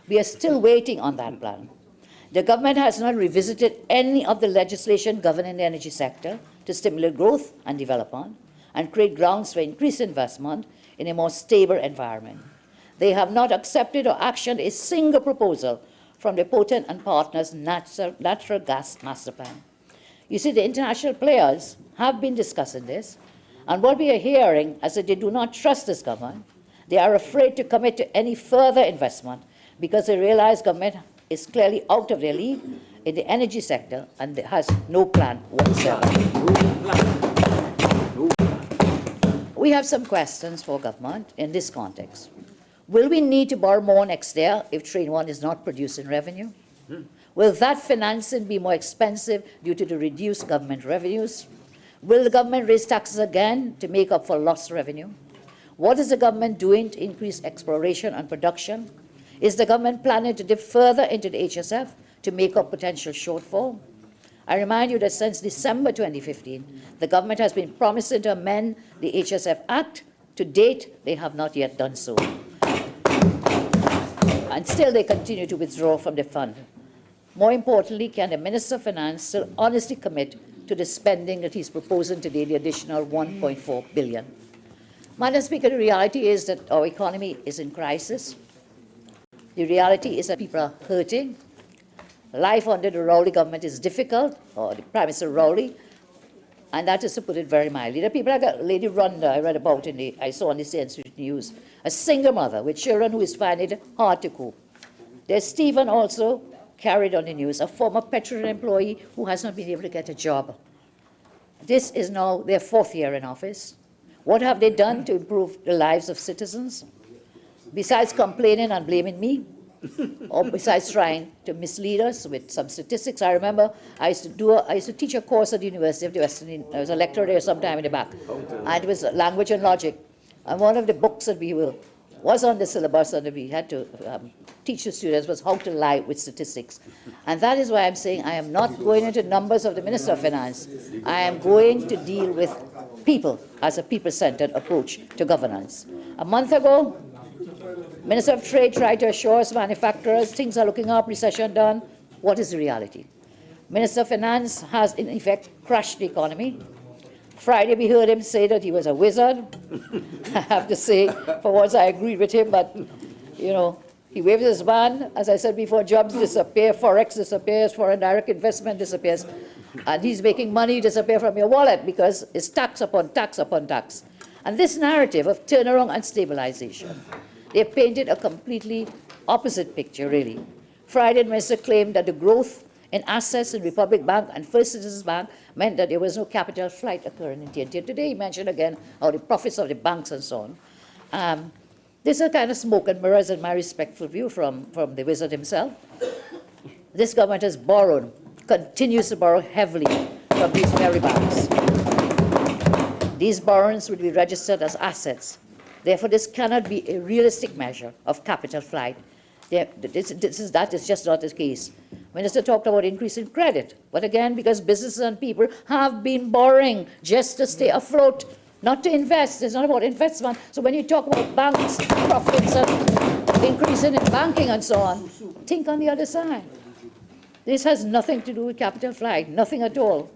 We are still waiting on that plan. The government has not revisited any of the legislation governing the energy sector to stimulate growth and development and create grounds for increased investment in a more stable environment. They have not accepted or actioned a single proposal from the potent and partners' natural gas master plan. You see, the international players have been discussing this, and what we are hearing is that they do not trust this government. They are afraid to commit to any further investment because they realize government is clearly out of their league in the energy sector and has no plan whatsoever. We have some questions for government in this context. Will we need to borrow more next year if Train 1 is not producing revenue? Will that financing be more expensive due to the reduced government revenues? Will the government raise taxes again to make up for lost revenue? What is the government doing to increase exploration and production? Is the government planning to dip further into the HSF to make up potential shortfall? I remind you that since December 2015, the government has been promising to amend the HSF Act. To date, they have not yet done so. And still they continue to withdraw from the fund. More importantly, can the Minister of Finance still honestly commit to the spending that he's proposing today, the additional 1.4 billion? Madam Speaker, the reality is that our economy is in crisis. The reality is that people are hurting. Life under the Rowley government is difficult, or the Prime Minister Rowley, and that is to put it very mildly. The people like Lady Rhonda, I read about I saw on the CNC News, a single mother with children who is finding it hard to cope. There's Stephen also, carried on the news, a former Petroleum employee who has not been able to get a job. This is now their 4th year in office. What have they done to improve the lives of citizens? Besides complaining and blaming me, or besides trying to mislead us with some statistics. I remember I used to teach a course at the University of the Western Indies. I was a lecturer there sometime in the back. And it was language and logic. And one of the books that was on the syllabus and we had to teach the students was how to lie with statistics. And that is why I'm saying I am not going into numbers of the Minister of Finance. I am going to deal with people as a people-centered approach to governance. A month ago, Minister of Trade tried to assure us manufacturers things are looking up, recession done. What is the reality? Minister of Finance has, in effect, crashed the economy. Friday, we heard him say that he was a wizard. I have to say, for once, I agree with him, but, you know, he waves his wand. As I said before, jobs disappear, Forex disappears, foreign direct investment disappears, and he's making money disappear from your wallet because it's tax upon tax upon tax. And this narrative of turnaround and stabilization, they painted a completely opposite picture, really. Friday, the minister claimed that the growth in assets in Republic Bank and First Citizens Bank meant that there was no capital flight occurring in TNT. Today, he mentioned again how the profits of the banks and so on. This is a kind of smoke and mirrors, in my respectful view, from the wizard himself. This government has borrowed, continues to borrow heavily from these very banks. These borrowings will be registered as assets. Therefore, this cannot be a realistic measure of capital flight. That is just not the case. Minister talked about increasing credit, but again, because businesses and people have been borrowing just to stay afloat, not to invest. It's not about investment. So when you talk about banks, profits, and increasing in banking and so on, think on the other side. This has nothing to do with capital flight, nothing at all.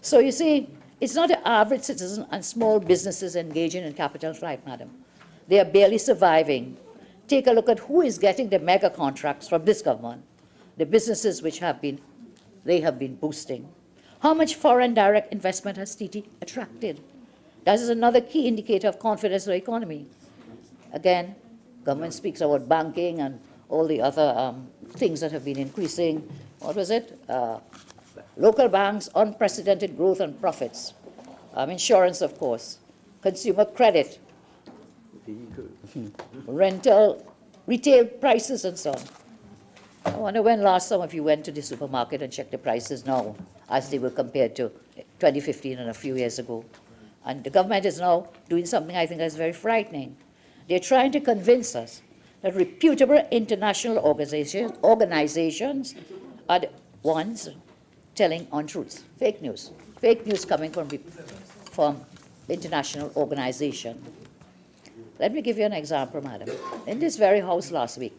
So you see, it's not the average citizen and small businesses engaging in capital flight, madam. They are barely surviving. Take a look at who is getting the mega contracts from this government, the businesses which they have been boosting. How much foreign direct investment has TT attracted? That is another key indicator of confidence in the economy. Again, government speaks about banking and all the other things that have been increasing. What was it? Local banks, unprecedented growth and profits. Insurance, of course. Consumer credit. Retail prices and so on. I wonder when last some of you went to the supermarket and checked the prices now as they were compared to 2015 and a few years ago. And the government is now doing something I think that's very frightening. They're trying to convince us that reputable international organizations are the ones telling untruths, fake news coming from international organization. Let me give you an example, madam. In this very house last week,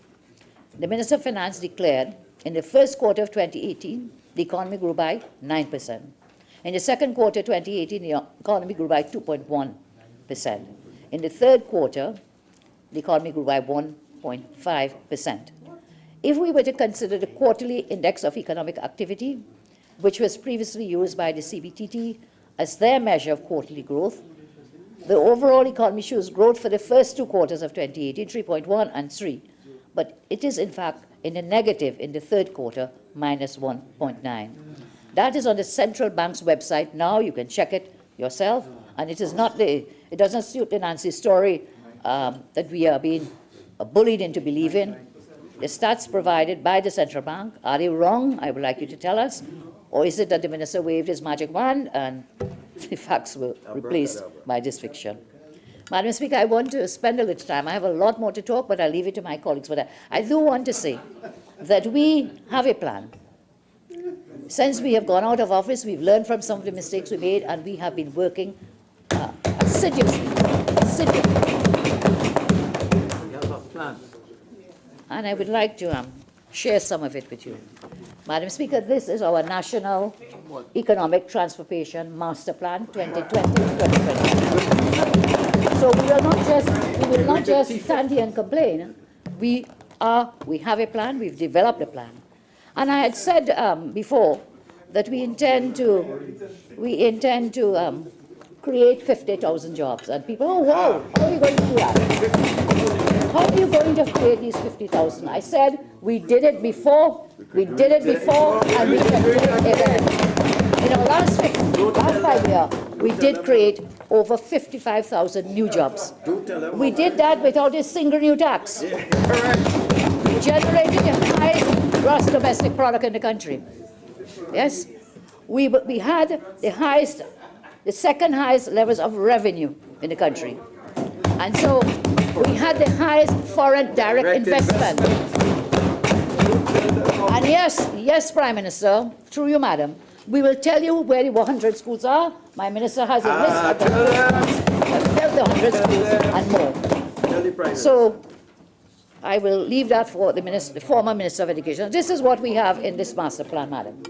the Minister of Finance declared in the first quarter of 2018, the economy grew by 9%. In the second quarter 2018, the economy grew by 2.1%. In the third quarter, the economy grew by 1.5%. If we were to consider the quarterly index of economic activity, which was previously used by the CBTT as their measure of quarterly growth, the overall economy shows growth for the first two quarters of 2018, 3.1 and 3. But it is, in fact, in the negative in the third quarter, minus 1.9. That is on the central bank's website now. You can check it yourself. And it is not it doesn't suit the Nancy story that we are being bullied into believing. The stats provided by the central bank, are they wrong? I would like you to tell us. Or is it that the minister waved his magic wand and the facts were replaced by this fiction? Madam Speaker, I want to spend a little time. I have a lot more to talk, but I'll leave it to my colleagues for that. I do want to say that we have a plan. Since we have gone out of office, we've learned from some of the mistakes we made, and we have been working assiduously. And I would like to share some of it with you. Madam Speaker, this is our National Economic Transformation Master Plan 2020-2025. So we will not just stand here and complain. We have a plan, we've developed a plan. And I had said before that we intend to create 50,000 jobs. And people, oh wow, how are you going to do that? How are you going to create these 50,000? I said we did it before, and we can do it again. In our last 5 years, we did create over 55,000 new jobs. We did that without a single new tax. We generated the highest gross domestic product in the country. Yes, we had the second highest levels of revenue in the country. And so we had the highest foreign direct investment. And yes, Prime Minister, through you, madam, we will tell you where the 100 schools are. My minister has a list of the 100 schools and more. So I will leave that for the former Minister of Education. This is what we have in this master plan, madam.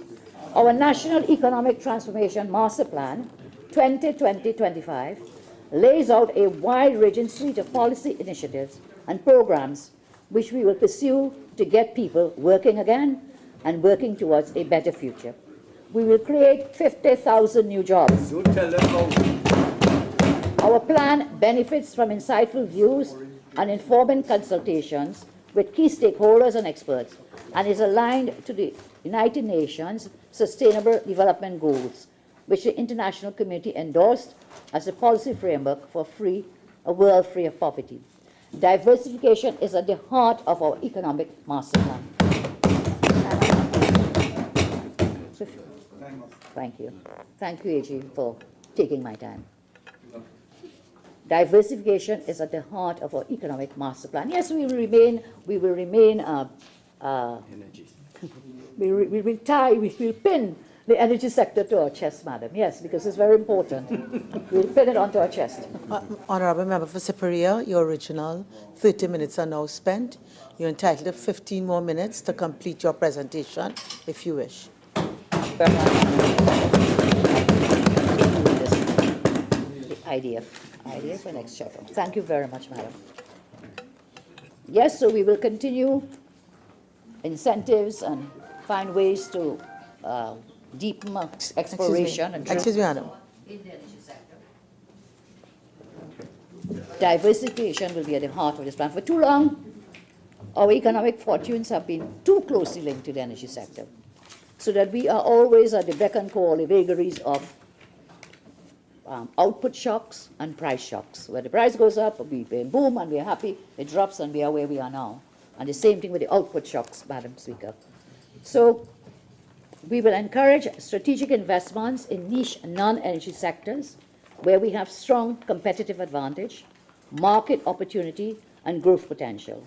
Our National Economic Transformation Master Plan 2020-25 lays out a wide-ranging suite of policy initiatives and programs which we will pursue to get people working again and working towards a better future. We will create 50,000 new jobs. Our plan benefits from insightful views and informing consultations with key stakeholders and experts, and is aligned to the United Nations Sustainable Development Goals, which the international community endorsed as a policy framework for a world free of poverty. Diversification is at the heart of our economic master plan. Thank you. Thank you, AG, for taking my time. Diversification is at the heart of our economic master plan. Yes, we will will pin the energy sector to our chest, madam. Yes, because it's very important. We'll pin it onto our chest. Honourable Member for Superior, your original 30 minutes are now spent. You're entitled to 15 more minutes to complete your presentation, if you wish. Very much. The idea for next chapter. Thank you very much, madam. Yes, so we will continue incentives and find ways to deepen exploration and Excuse me, madam. in the energy sector. Diversification will be at the heart of this plan. For too long, our economic fortunes have been too closely linked to the energy sector, so that we are always at the beck and call, the vagaries of output shocks and price shocks. Where the price goes up, we boom and we are happy. It drops and we are where we are now. And the same thing with the output shocks, Madam Speaker. So we will encourage strategic investments in niche non-energy sectors where we have strong competitive advantage, market opportunity, and growth potential.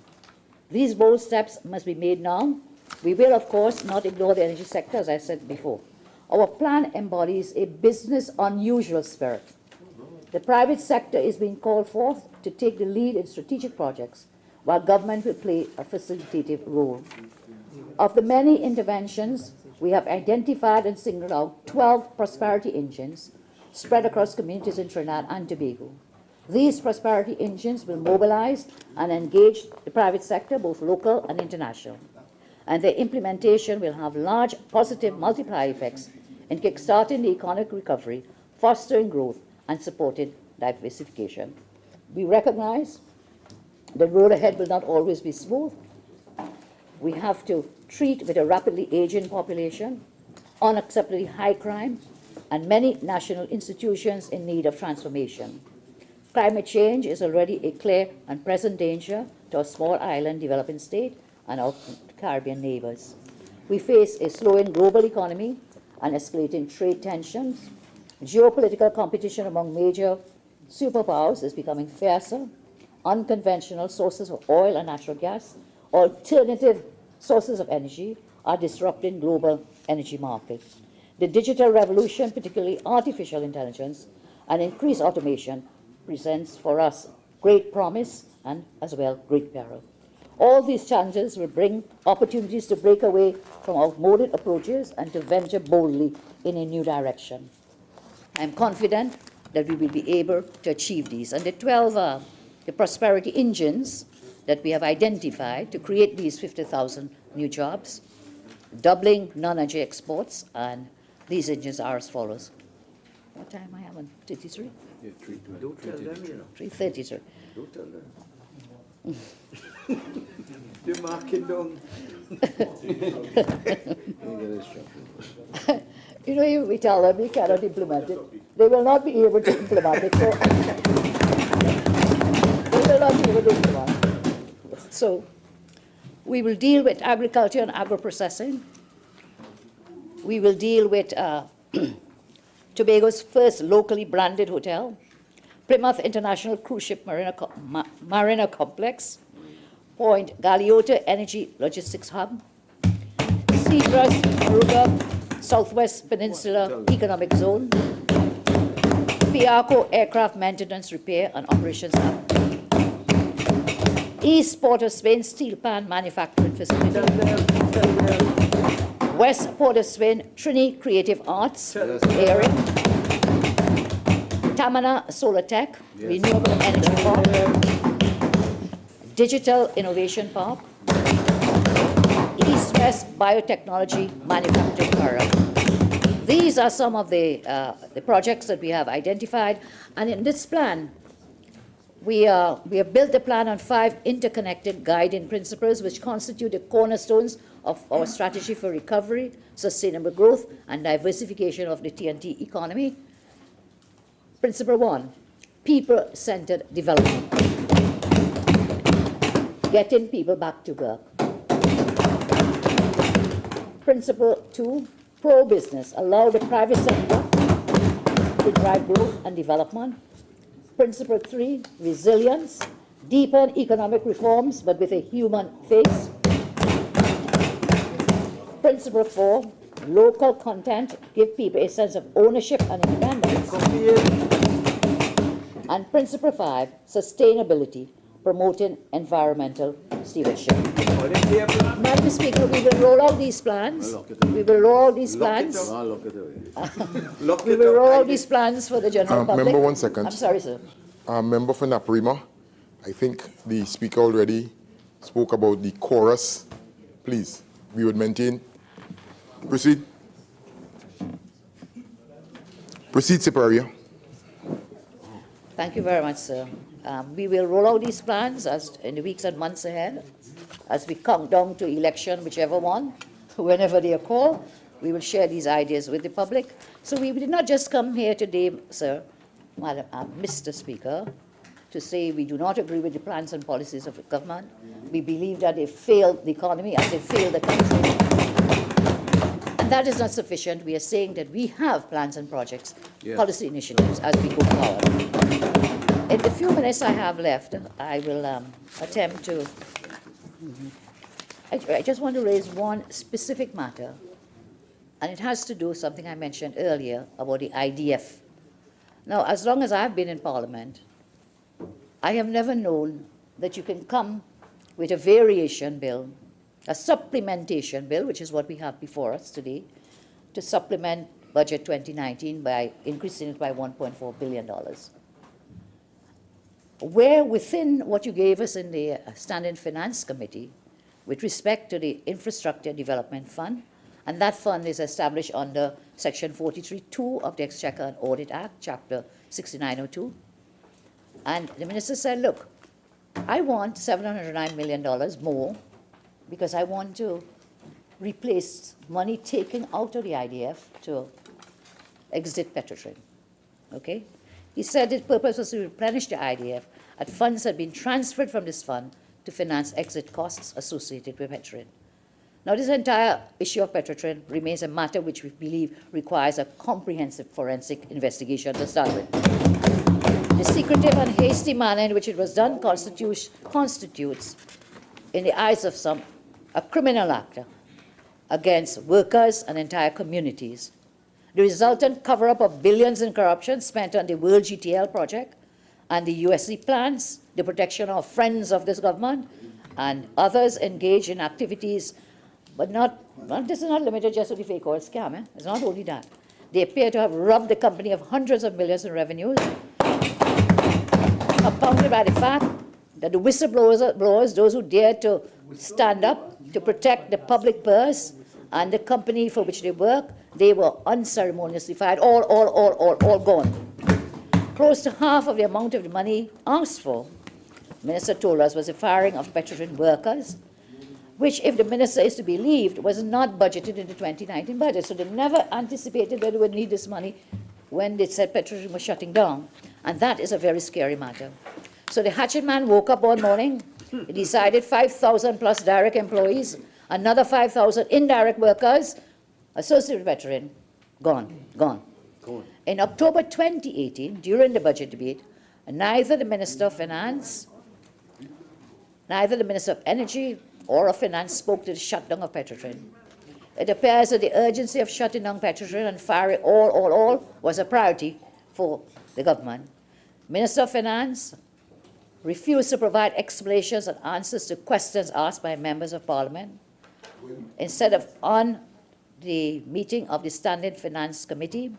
These bold steps must be made now. We will, of course, not ignore the energy sector, as I said before. Our plan embodies a business unusual spirit. The private sector is being called forth to take the lead in strategic projects, while government will play a facilitative role. Of the many interventions, we have identified and singled out 12 prosperity engines spread across communities in Trinidad and Tobago. These prosperity engines will mobilize and engage the private sector, both local and international. And their implementation will have large positive multiplier effects in kickstarting the economic recovery, fostering growth, and supporting diversification. We recognize the road ahead will not always be smooth. We have to treat with a rapidly aging population, unacceptably high crime, and many national institutions in need of transformation. Climate change is already a clear and present danger to our small island developing state and our Caribbean neighbors. We face a slowing global economy and escalating trade tensions. Geopolitical competition among major superpowers is becoming fiercer. Unconventional sources of oil and natural gas, alternative sources of energy, are disrupting global energy markets. The digital revolution, particularly artificial intelligence and increased automation, presents for us great promise and as well great peril. All these challenges will bring opportunities to break away from outmoded approaches and to venture boldly in a new direction. I am confident that we will be able to achieve these. And the 12 the prosperity engines that we have identified to create these 50,000 new jobs, doubling non-energy exports, and these engines are as follows. What time I have on? 33? Yeah, don't tell them, you know. 3:33. Don't tell them. They're marking down. You know, if we tell them we cannot implement it, they will not be able to implement it. So they will not be able to implement it. So we will deal with agriculture and agro-processing. We will deal with Tobago's first locally branded hotel, Plymouth International Cruise Ship Marina Complex, Point Galeota Energy Logistics Hub, Seagrass Aruba Southwest Peninsula Economic Zone, Piarco Aircraft Maintenance Repair and Operations Hub, East Port of Spain Steel Pan Manufacturing Facility, West Port of Spain Trini Creative Arts Area, Tamana Solar Tech, Renewable Energy Park, Digital Innovation Park, East-West Biotechnology Manufacturing Park. These are some of the projects that we have identified. And in this plan, we have built the plan on 5 interconnected guiding principles which constitute the cornerstones of our strategy for recovery, sustainable growth, and diversification of the TNT economy. Principle 1, people-centered development. Getting people back to work. Principle 2, pro-business. Allow the private sector to drive growth and development. Principle 3, resilience. Deepen economic reforms, but with a human face. Principle 4, local content, give people a sense of ownership and independence. And principle 5, sustainability, promoting environmental stewardship. Madam Speaker, we will roll out these plans. We will roll out these plans. We will roll out these plans for the general public. Member, 1 second. I'm sorry, sir. Member for Naparima, I think the speaker already spoke about the chorus. Please, we would maintain. Proceed. Proceed, Siparia. Thank you very much, sir. We will roll out these plans in the weeks and months ahead as we count down to election, whichever one, whenever they are called. We will share these ideas with the public. So we did not just come here today, sir, Madam, Mr. Speaker, to say we do not agree with the plans and policies of the government. We believe that they failed the economy as they failed the country. And that is not sufficient. We are saying that we have plans and projects, policy initiatives as we go forward. In the few minutes I have left, I will attempt to... I just want to raise one specific matter, and it has to do with something I mentioned earlier about the IDF. Now, as long as I've been in Parliament, I have never known that you can come with a variation bill, a supplementation bill, which is what we have before us today, to supplement Budget 2019 by increasing it by $1.4 billion. Where within what you gave us in the Standing Finance Committee with respect to the Infrastructure Development Fund, and that fund is established under Section 43(2) of the Exchequer and Audit Act, Chapter 6902. And the minister said, look, I want $709 million more because I want to replace money taken out of the IDF to exit Petrotrin. Okay? He said his purpose was to replenish the IDF, and funds had been transferred from this fund to finance exit costs associated with Petrotrin. Now, this entire issue of Petrotrin remains a matter which we believe requires a comprehensive forensic investigation to start with. The secretive and hasty manner in which it was done constitutes, in the eyes of some, a criminal act against workers and entire communities. The resultant cover-up of billions in corruption spent on the World GTL project and the USC plans, the protection of friends of this government, and others engaged in activities, but this is not limited just to the fake oil scam. It's not only that. They appear to have robbed the company of hundreds of millions in revenues, compounded by the fact that the whistleblowers, those who dared to stand up to protect the public purse and the company for which they work, they were unceremoniously fired, all gone. Close to half of the amount of the money asked for, the minister told us, was the firing of Petrotrin workers, which, if the minister is to be believed, was not budgeted in the 2019 budget. So they never anticipated that they would need this money when they said Petrotrin was shutting down. And that is a very scary matter. So the hatchet man woke up one morning, he decided 5,000 plus direct employees, another 5,000 indirect workers associated with Petrotrin, gone. In October 2018, during the budget debate, neither the Minister of Finance, neither the Minister of Energy or of Finance spoke to the shutdown of Petrotrin. It appears that the urgency of shutting down Petrotrin and firing all was a priority for the government. Minister of Finance refused to provide explanations and answers to questions asked by members of Parliament. Instead of on the meeting of the Standing Finance Committee,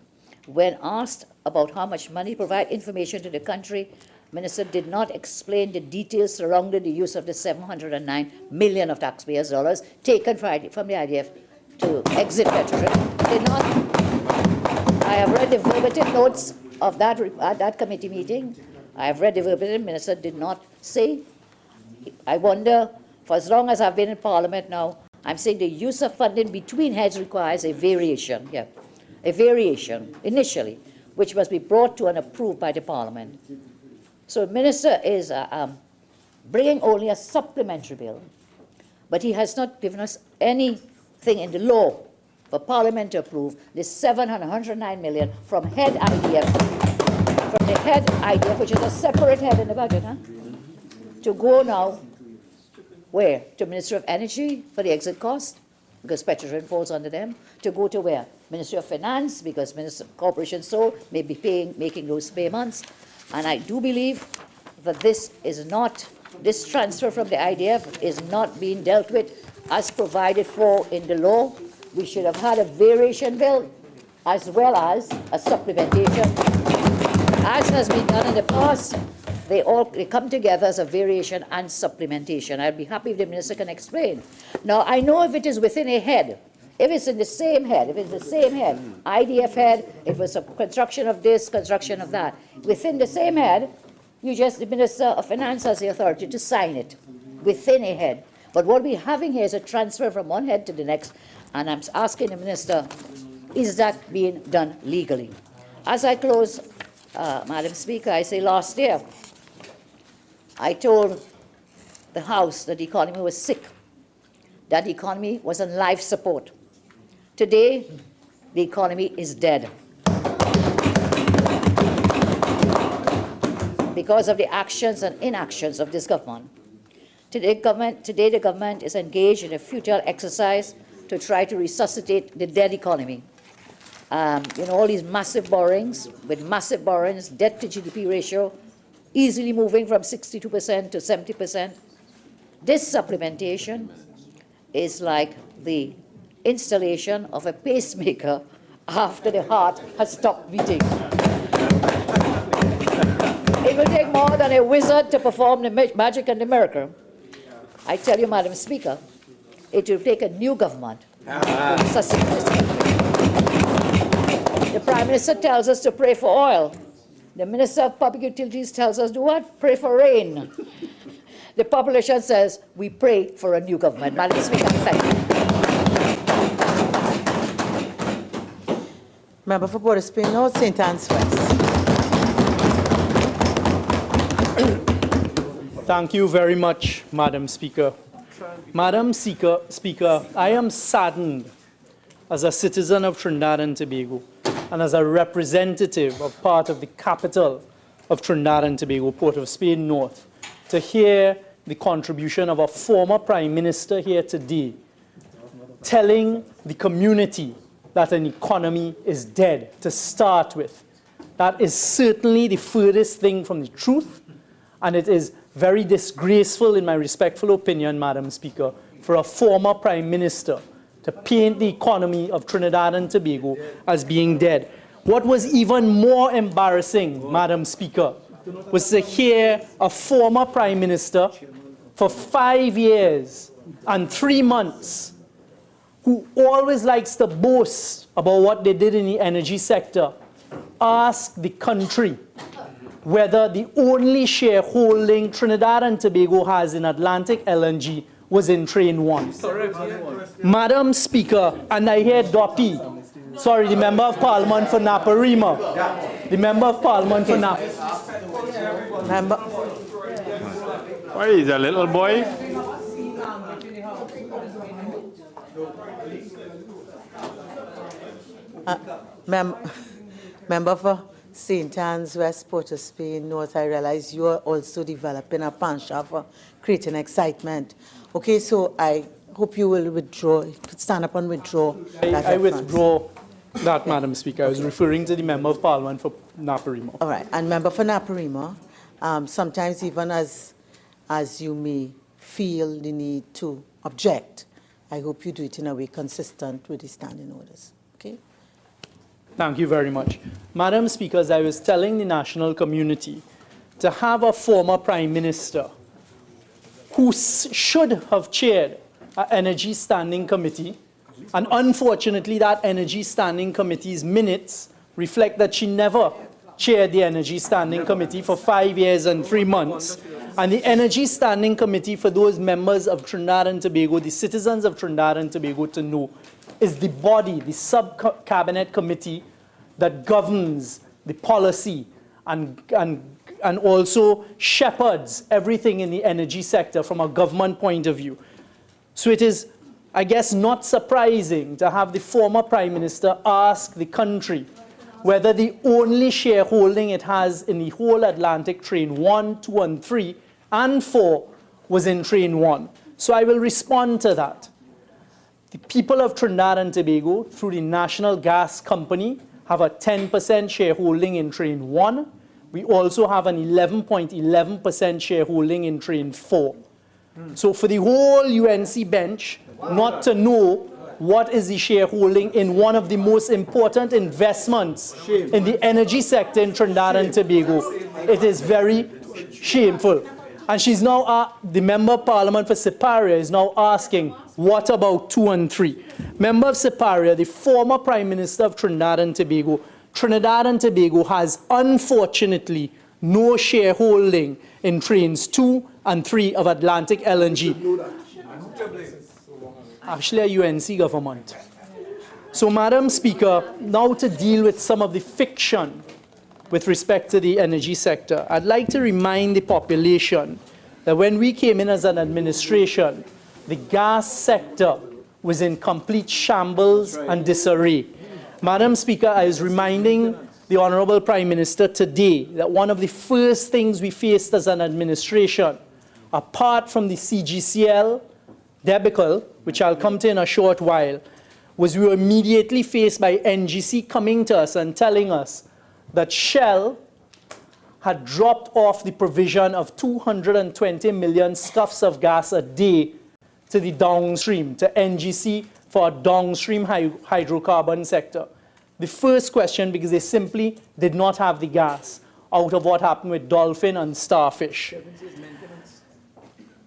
when asked about how much money to provide information to the country, Minister did not explain the details surrounding the use of the $709 million of taxpayers' dollars taken from the IDF to exit Petrotrin. Did not. I have read the verbatim notes of that committee meeting. I have read the verbatim. Minister did not say. I wonder, for as long as I've been in Parliament now, I'm saying the use of funding between heads requires a variation. A variation initially, which must be brought to and approved by the Parliament. So the Minister is bringing only a supplementary bill, but he has not given us anything in the law for Parliament to approve this $709 million from head IDF, from the head IDF, which is a separate head in the budget, to go now, where? To Minister of Energy for the exit cost, because Petrotrin falls under them, to go to where? Ministry of Finance, because Corporation Sole may be making those payments. And I do believe that this transfer from the IDF is not being dealt with as provided for in the law. We should have had a variation bill as well as a supplementation. As has been done in the past, they come together as a variation and supplementation. I'd be happy if the minister can explain. Now, I know if it is within a head, if it's in the same head, IDF head, it was a construction of this, construction of that. Within the same head, the Minister of Finance has the authority to sign it within a head. But what we're having here is a transfer from one head to the next, and I'm asking the Minister, is that being done legally? As I close, Madam Speaker, I say last year, I told the House that the economy was sick, that the economy was on life support. Today, the economy is dead. Because of the actions and inactions of this government. Today, the government is engaged in a futile exercise to try to resuscitate the dead economy. All these massive borrowings, debt to GDP ratio, easily moving from 62% to 70%. This supplementation is like the installation of a pacemaker after the heart has stopped beating. It will take more than a wizard to perform the magic and the miracle. I tell you, Madam Speaker, it will take a new government to resuscitate this country. The Prime Minister tells us to pray for oil. The Minister of Public Utilities tells us, do what? Pray for rain. The population says, we pray for a new government. Madam Speaker, thank you. Member for Port of Spain North, St. Anne's West. Thank you very much, Madam Speaker. Madam Speaker, I am saddened as a citizen of Trinidad and Tobago and as a representative of part of the capital of Trinidad and Tobago, Port of Spain North, to hear the contribution of a former Prime Minister here today telling the community that an economy is dead to start with. That is certainly the furthest thing from the truth, and it is very disgraceful, in my respectful opinion, Madam Speaker, for a former Prime Minister to paint the economy of Trinidad and Tobago as being dead. What was even more embarrassing, Madam Speaker, was to hear a former Prime Minister for 5 years and 3 months who always likes to boast about what they did in the energy sector, ask the country whether the only shareholding Trinidad and Tobago has in Atlantic LNG was in Train 1. Madam Speaker, and I hear Doppy, sorry, the Member of Parliament for Naparima. The Member of Parliament for Naparima. Why is a little boy? Member for St. Anne's West, Port of Spain North, I realize you are also developing a penchant for creating excitement. Okay, so I hope you will withdraw, stand up and withdraw. I withdraw that, Madam Speaker. I was referring to the Member of Parliament for Naparima. All right, and Member for Naparima, sometimes even as you may feel the need to object, I hope you do it in a way consistent with the standing orders. Okay? Thank you very much. Madam Speaker, as I was telling the national community, to have a former Prime Minister who should have chaired an Energy Standing Committee, and unfortunately that Energy Standing Committee's minutes reflect that she never chaired the Energy Standing Committee for 5 years and 3 months. And the Energy Standing Committee, for those members of Trinidad and Tobago, the citizens of Trinidad and Tobago to know, is the body, the sub-cabinet committee that governs the policy and also shepherds everything in the energy sector from a government point of view. So it is, I guess, not surprising to have the former Prime Minister ask the country whether the only shareholding it has in the whole Atlantic Train 1, 2, and 3, and 4 was in Train 1. So I will respond to that. The people of Trinidad and Tobago, through the National Gas Company, have a 10% shareholding in Train 1. We also have an 11.11% shareholding in Train 4. So for the whole UNC bench not to know what is the shareholding in one of the most important investments in the energy sector in Trinidad and Tobago, it is very shameful. And she's now, the Member of Parliament for Siparia is now asking, what about 2 and 3? Member of Siparia, the former Prime Minister of Trinidad and Tobago, Trinidad and Tobago has unfortunately no shareholding in Trains 2 and 3 of Atlantic LNG. Actually, a UNC government. So, Madam Speaker, now to deal with some of the fiction with respect to the energy sector, I'd like to remind the population that when we came in as an administration, the gas sector was in complete shambles and disarray. Madam Speaker, I was reminding the Honorable Prime Minister today that one of the first things we faced as an administration, apart from the CGCL debacle, which I'll come to in a short while, was we were immediately faced by NGC coming to us and telling us that Shell had dropped off the provision of 220 million scuffs of gas a day to the downstream, to NGC for a downstream hydrocarbon sector. The first question, because they simply did not have the gas out of what happened with dolphin and starfish.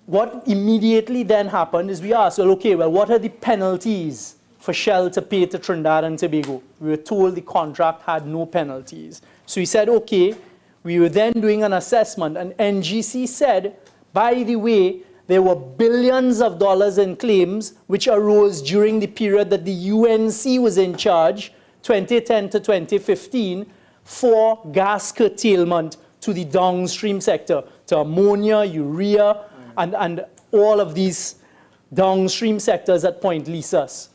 What immediately then happened is we asked, well, okay, well, what are the penalties for Shell to pay to Trinidad and Tobago? We were told the contract had no penalties. So he said, okay, we were then doing an assessment, and NGC said, by the way, there were billions of dollars in claims which arose during the period that the UNC was in charge, 2010 to 2015, for gas curtailment to the downstream sector, to ammonia, urea, and all of these downstream sectors at Point Lisas.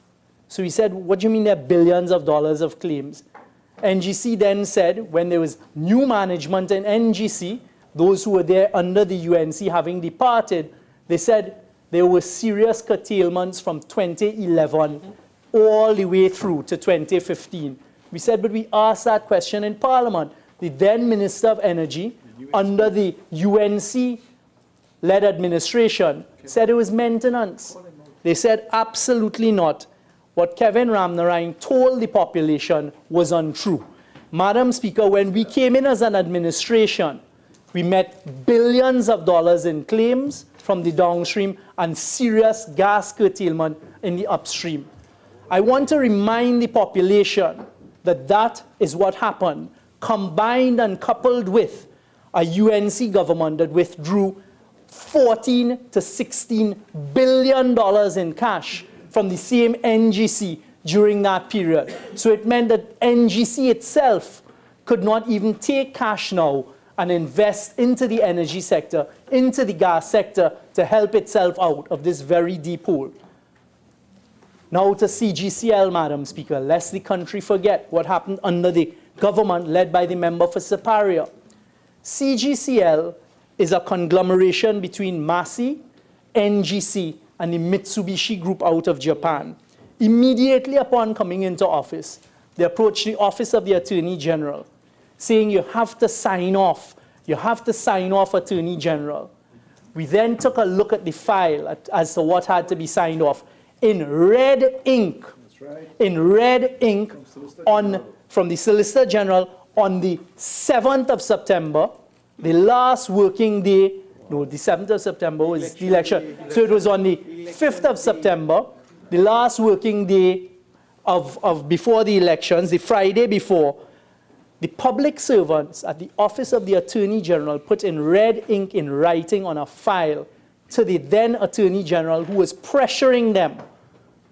So he said, what do you mean there are billions of dollars of claims? NGC then said, when there was new management in NGC, those who were there under the UNC having departed, they said there were serious curtailments from 2011 all the way through to 2015. We said, but we asked that question in Parliament. The then Minister of Energy, under the UNC-led administration, said it was maintenance. They said absolutely not. What Kevin Ramnarine told the population was untrue. Madam Speaker, when we came in as an administration, we met billions of dollars in claims from the downstream and serious gas curtailment in the upstream. I want to remind the population that that is what happened, combined and coupled with a UNC government that withdrew $14 to $16 billion in cash from the same NGC during that period. So it meant that NGC itself could not even take cash now and invest into the energy sector, into the gas sector, to help itself out of this very deep hole. Now to CGCL, Madam Speaker, lest the country forget what happened under the government led by the member for Siparia. CGCL is a conglomeration between Massey, NGC, and the Mitsubishi Group out of Japan. Immediately upon coming into office, they approached the Office of the Attorney General, saying you have to sign off. You have to sign off, Attorney General. We then took a look at the file as to what had to be signed off. In red ink, from the Solicitor General on the 7th of September, the last working day. No, the 7th of September was the election. So it was on the 5th of September, the last working day of before the elections, the Friday before. The public servants at the Office of the Attorney General put in red ink in writing on a file to the then Attorney General, who was pressuring them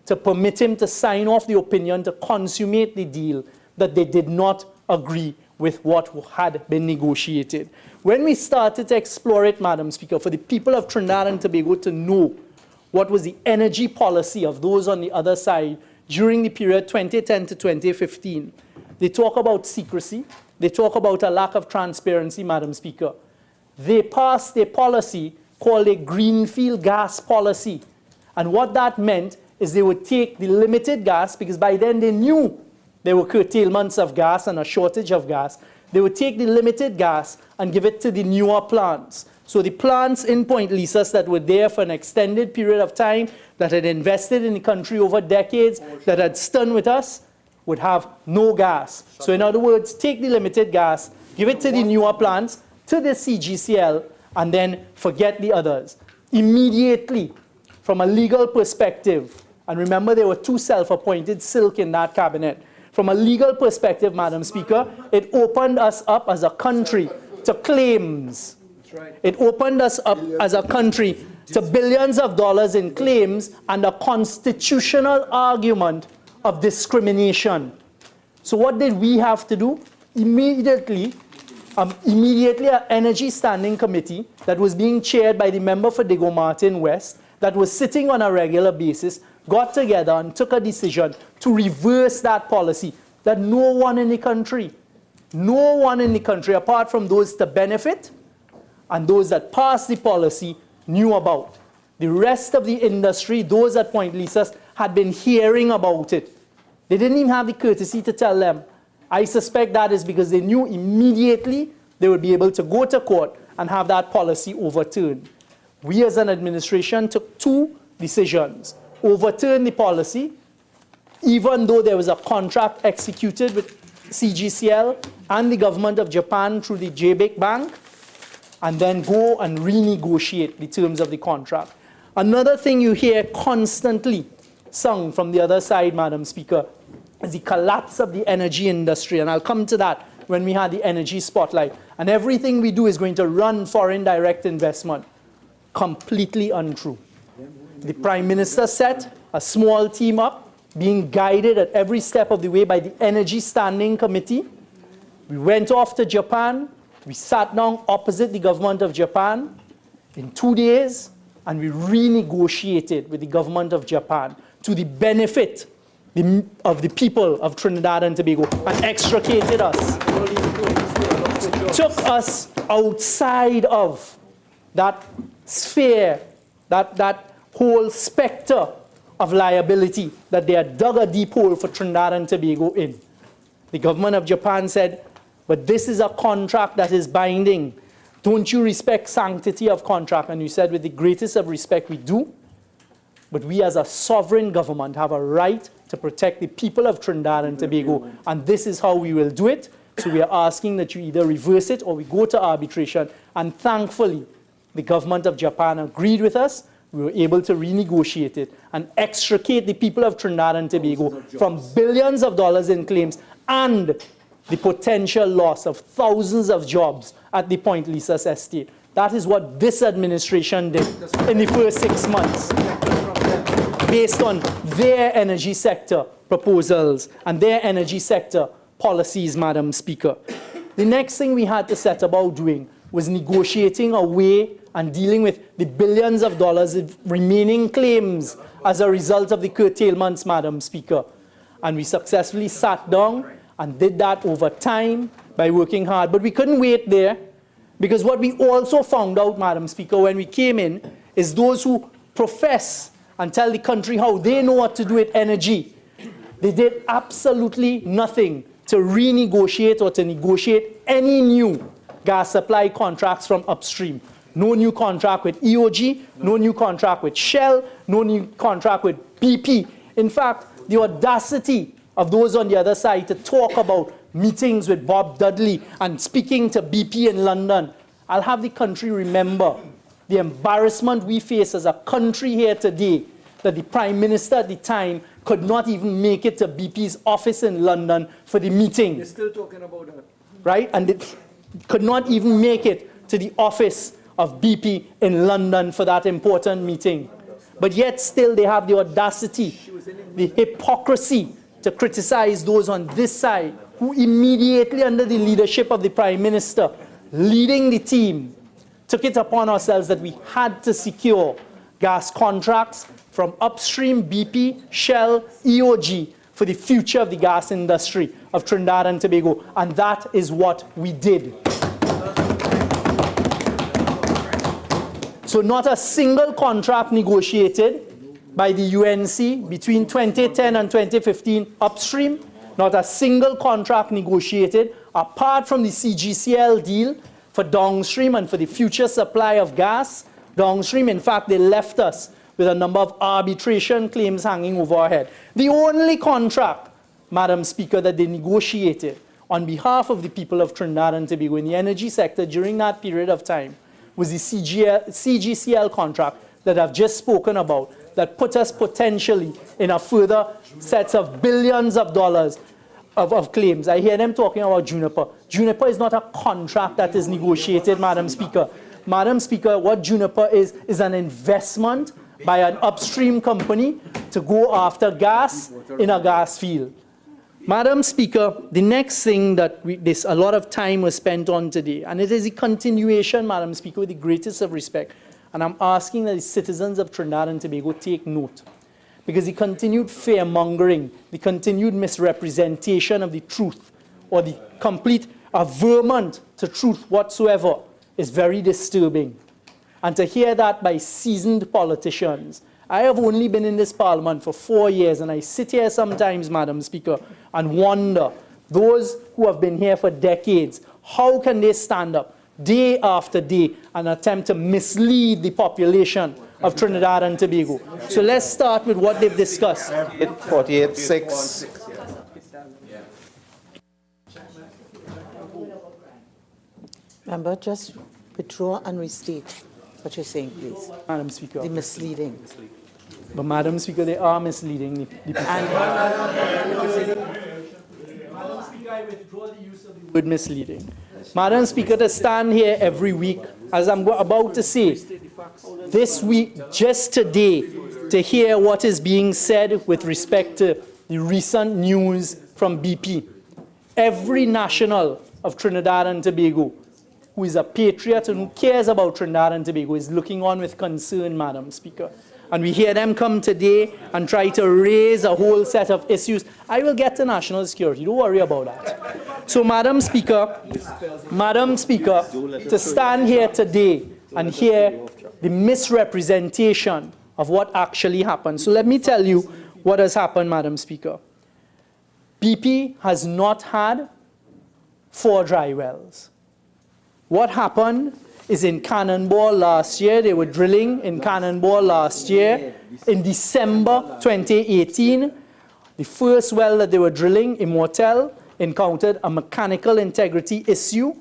to permit him to sign off the opinion to consummate the deal, that they did not agree with what had been negotiated. When we started to explore it, Madam Speaker, for the people of Trinidad and Tobago to know what was the energy policy of those on the other side during the period 2010 to 2015, they talk about secrecy, they talk about a lack of transparency, Madam Speaker. They passed a policy called a greenfield gas policy. And what that meant is they would take the limited gas, because by then they knew there were curtailments of gas and a shortage of gas. They would take the limited gas and give it to the newer plants. So the plants in Point Lisas that were there for an extended period of time, that had invested in the country over decades, that had stood with us, would have no gas. So in other words, take the limited gas, give it to the newer plants, to the CGCL, and then forget the others. Immediately, from a legal perspective, and remember there were two self-appointed silk in that cabinet, from a legal perspective, Madam Speaker, it opened us up as a country to claims. It opened us up as a country to billions of dollars in claims and a constitutional argument of discrimination. So what did we have to do? Immediately, an Energy Standing Committee that was being chaired by the member for Digo Martin West, that was sitting on a regular basis, got together and took a decision to reverse that policy that no one in the country, apart from those to benefit and those that passed the policy, knew about. The rest of the industry, those at Point Lisas, had been hearing about it. They didn't even have the courtesy to tell them. I suspect that is because they knew immediately they would be able to go to court and have that policy overturned. We as an administration took two decisions. Overturn the policy, even though there was a contract executed with CGCL and the government of Japan through the JBIC Bank, and then go and renegotiate the terms of the contract. Another thing you hear constantly sung from the other side, Madam Speaker, is the collapse of the energy industry, and I'll come to that when we had the energy spotlight. And everything we do is going to run foreign direct investment. Completely untrue. The Prime Minister set a small team up, being guided at every step of the way by the Energy Standing Committee. We went off to Japan. We sat down opposite the government of Japan in 2 days, and we renegotiated with the government of Japan to the benefit of the people of Trinidad and Tobago, and extricated us. Took us outside of that sphere, that whole specter of liability that they had dug a deep hole for Trinidad and Tobago in. The government of Japan said, but this is a contract that is binding. Don't you respect sanctity of contract? And you said, with the greatest of respect, we do. But we as a sovereign government have a right to protect the people of Trinidad and Tobago. And this is how we will do it. So we are asking that you either reverse it or we go to arbitration. And thankfully, the government of Japan agreed with us. We were able to renegotiate it and extricate the people of Trinidad and Tobago from billions of dollars in claims and the potential loss of thousands of jobs at the Point Lisas estate. That is what this administration did in the first 6 months, based on their energy sector proposals and their energy sector policies, Madam Speaker. The next thing we had to set about doing was negotiating a way and dealing with the billions of dollars of remaining claims as a result of the curtailments, Madam Speaker. And we successfully sat down and did that over time by working hard. But we couldn't wait there, because what we also found out, Madam Speaker, when we came in, is those who profess and tell the country how they know what to do with energy, they did absolutely nothing to renegotiate or to negotiate any new gas supply contracts from upstream. No new contract with EOG, no new contract with Shell, no new contract with BP. In fact, the audacity of those on the other side to talk about meetings with Bob Dudley and speaking to BP in London. I'll have the country remember the embarrassment we face as a country here today, that the Prime Minister at the time could not even make it to BP's office in London for the meeting. You're still talking about that. Right? And they could not even make it to the office of BP in London for that important meeting. But yet still they have the audacity, the hypocrisy to criticize those on this side who immediately, under the leadership of the Prime Minister, leading the team, took it upon ourselves that we had to secure gas contracts from upstream BP, Shell, EOG for the future of the gas industry of Trinidad and Tobago. And that is what we did. So not a single contract negotiated, by the UNC between 2010 and 2015 upstream. Not a single contract negotiated, apart from the CGCL deal for downstream and for the future supply of gas downstream. In fact, they left us with a number of arbitration claims hanging over our head. The only contract, Madam Speaker, that they negotiated on behalf of the people of Trinidad and Tobago in the energy sector during that period of time was the CGCL contract that I've just spoken about, that put us potentially in a further sets of billions of dollars of claims. I hear them talking about Juniper. Juniper is not a contract that is negotiated, Madam Speaker. Madam Speaker, what Juniper is an investment by an upstream company to go after gas in a gas field. Madam Speaker, the next thing that a lot of time was spent on today, and it is a continuation, Madam Speaker, with the greatest of respect, and I'm asking that the citizens of Trinidad and Tobago take note, because the continued fear-mongering, the continued misrepresentation of the truth, or the complete averment to truth whatsoever is very disturbing. And to hear that by seasoned politicians. I have only been in this parliament for 4 years, and I sit here sometimes, Madam Speaker, and wonder, those who have been here for decades, how can they stand up day after day and attempt to mislead the population of Trinidad and Tobago? So let's start with what they've discussed. 48.6. Member, just withdraw and restate what you're saying, please. Madam Speaker. The misleading. But Madam Speaker, they are misleading the people. Madam Speaker, I withdraw the use of the word misleading. Madam Speaker, to stand here every week, as I'm about to say, this week, just today, to hear what is being said with respect to the recent news from BP. Every national of Trinidad and Tobago who is a patriot and who cares about Trinidad and Tobago is looking on with concern, Madam Speaker. And we hear them come today and try to raise a whole set of issues. I will get to national security, don't worry about that. So, Madam Speaker, to stand here today and hear the misrepresentation of what actually happened. So let me tell you what has happened, Madam Speaker. BP has not had 4 dry wells. What happened is in Cannonball last year, they were drilling in Cannonball last year. In December 2018, the first well that they were drilling, Immortel, encountered a mechanical integrity issue.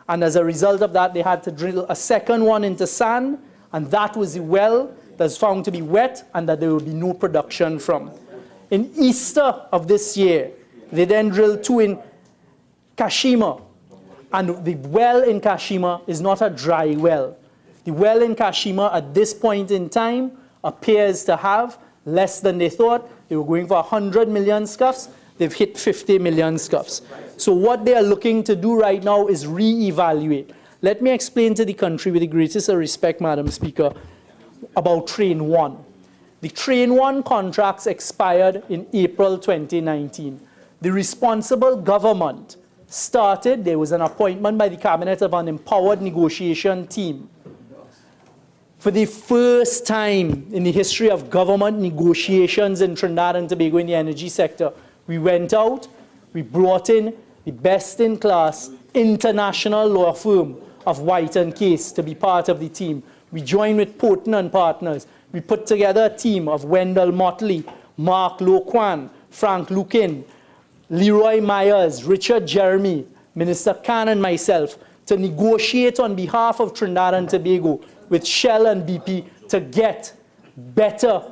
And as a result of that, they had to drill a second one into sand. And that was the well that was found to be wet and that there will be no production from. In Easter of this year, they then drilled 2 in Kashima. And the well in Kashima is not a dry well. The well in Kashima at this point in time appears to have less than they thought. They were going for 100 million scuffs. They've hit 50 million scuffs. So what they are looking to do right now is re-evaluate. Let me explain to the country with the greatest of respect, Madam Speaker, about Train 1. The Train 1 contracts expired in April 2019. The responsible government started, there was an appointment by the Cabinet of an empowered negotiation team. For the first time in the history of government negotiations in Trinidad and Tobago in the energy sector, we went out, we brought in the best-in-class international law firm of White & Case to be part of the team. We joined with Porton and Partners. We put together a team of Wendell Motley, Mark Loquan, Frank Lukin, Leroy Myers, Richard Jeremy, Minister Khan and myself to negotiate on behalf of Trinidad and Tobago with Shell and BP to get better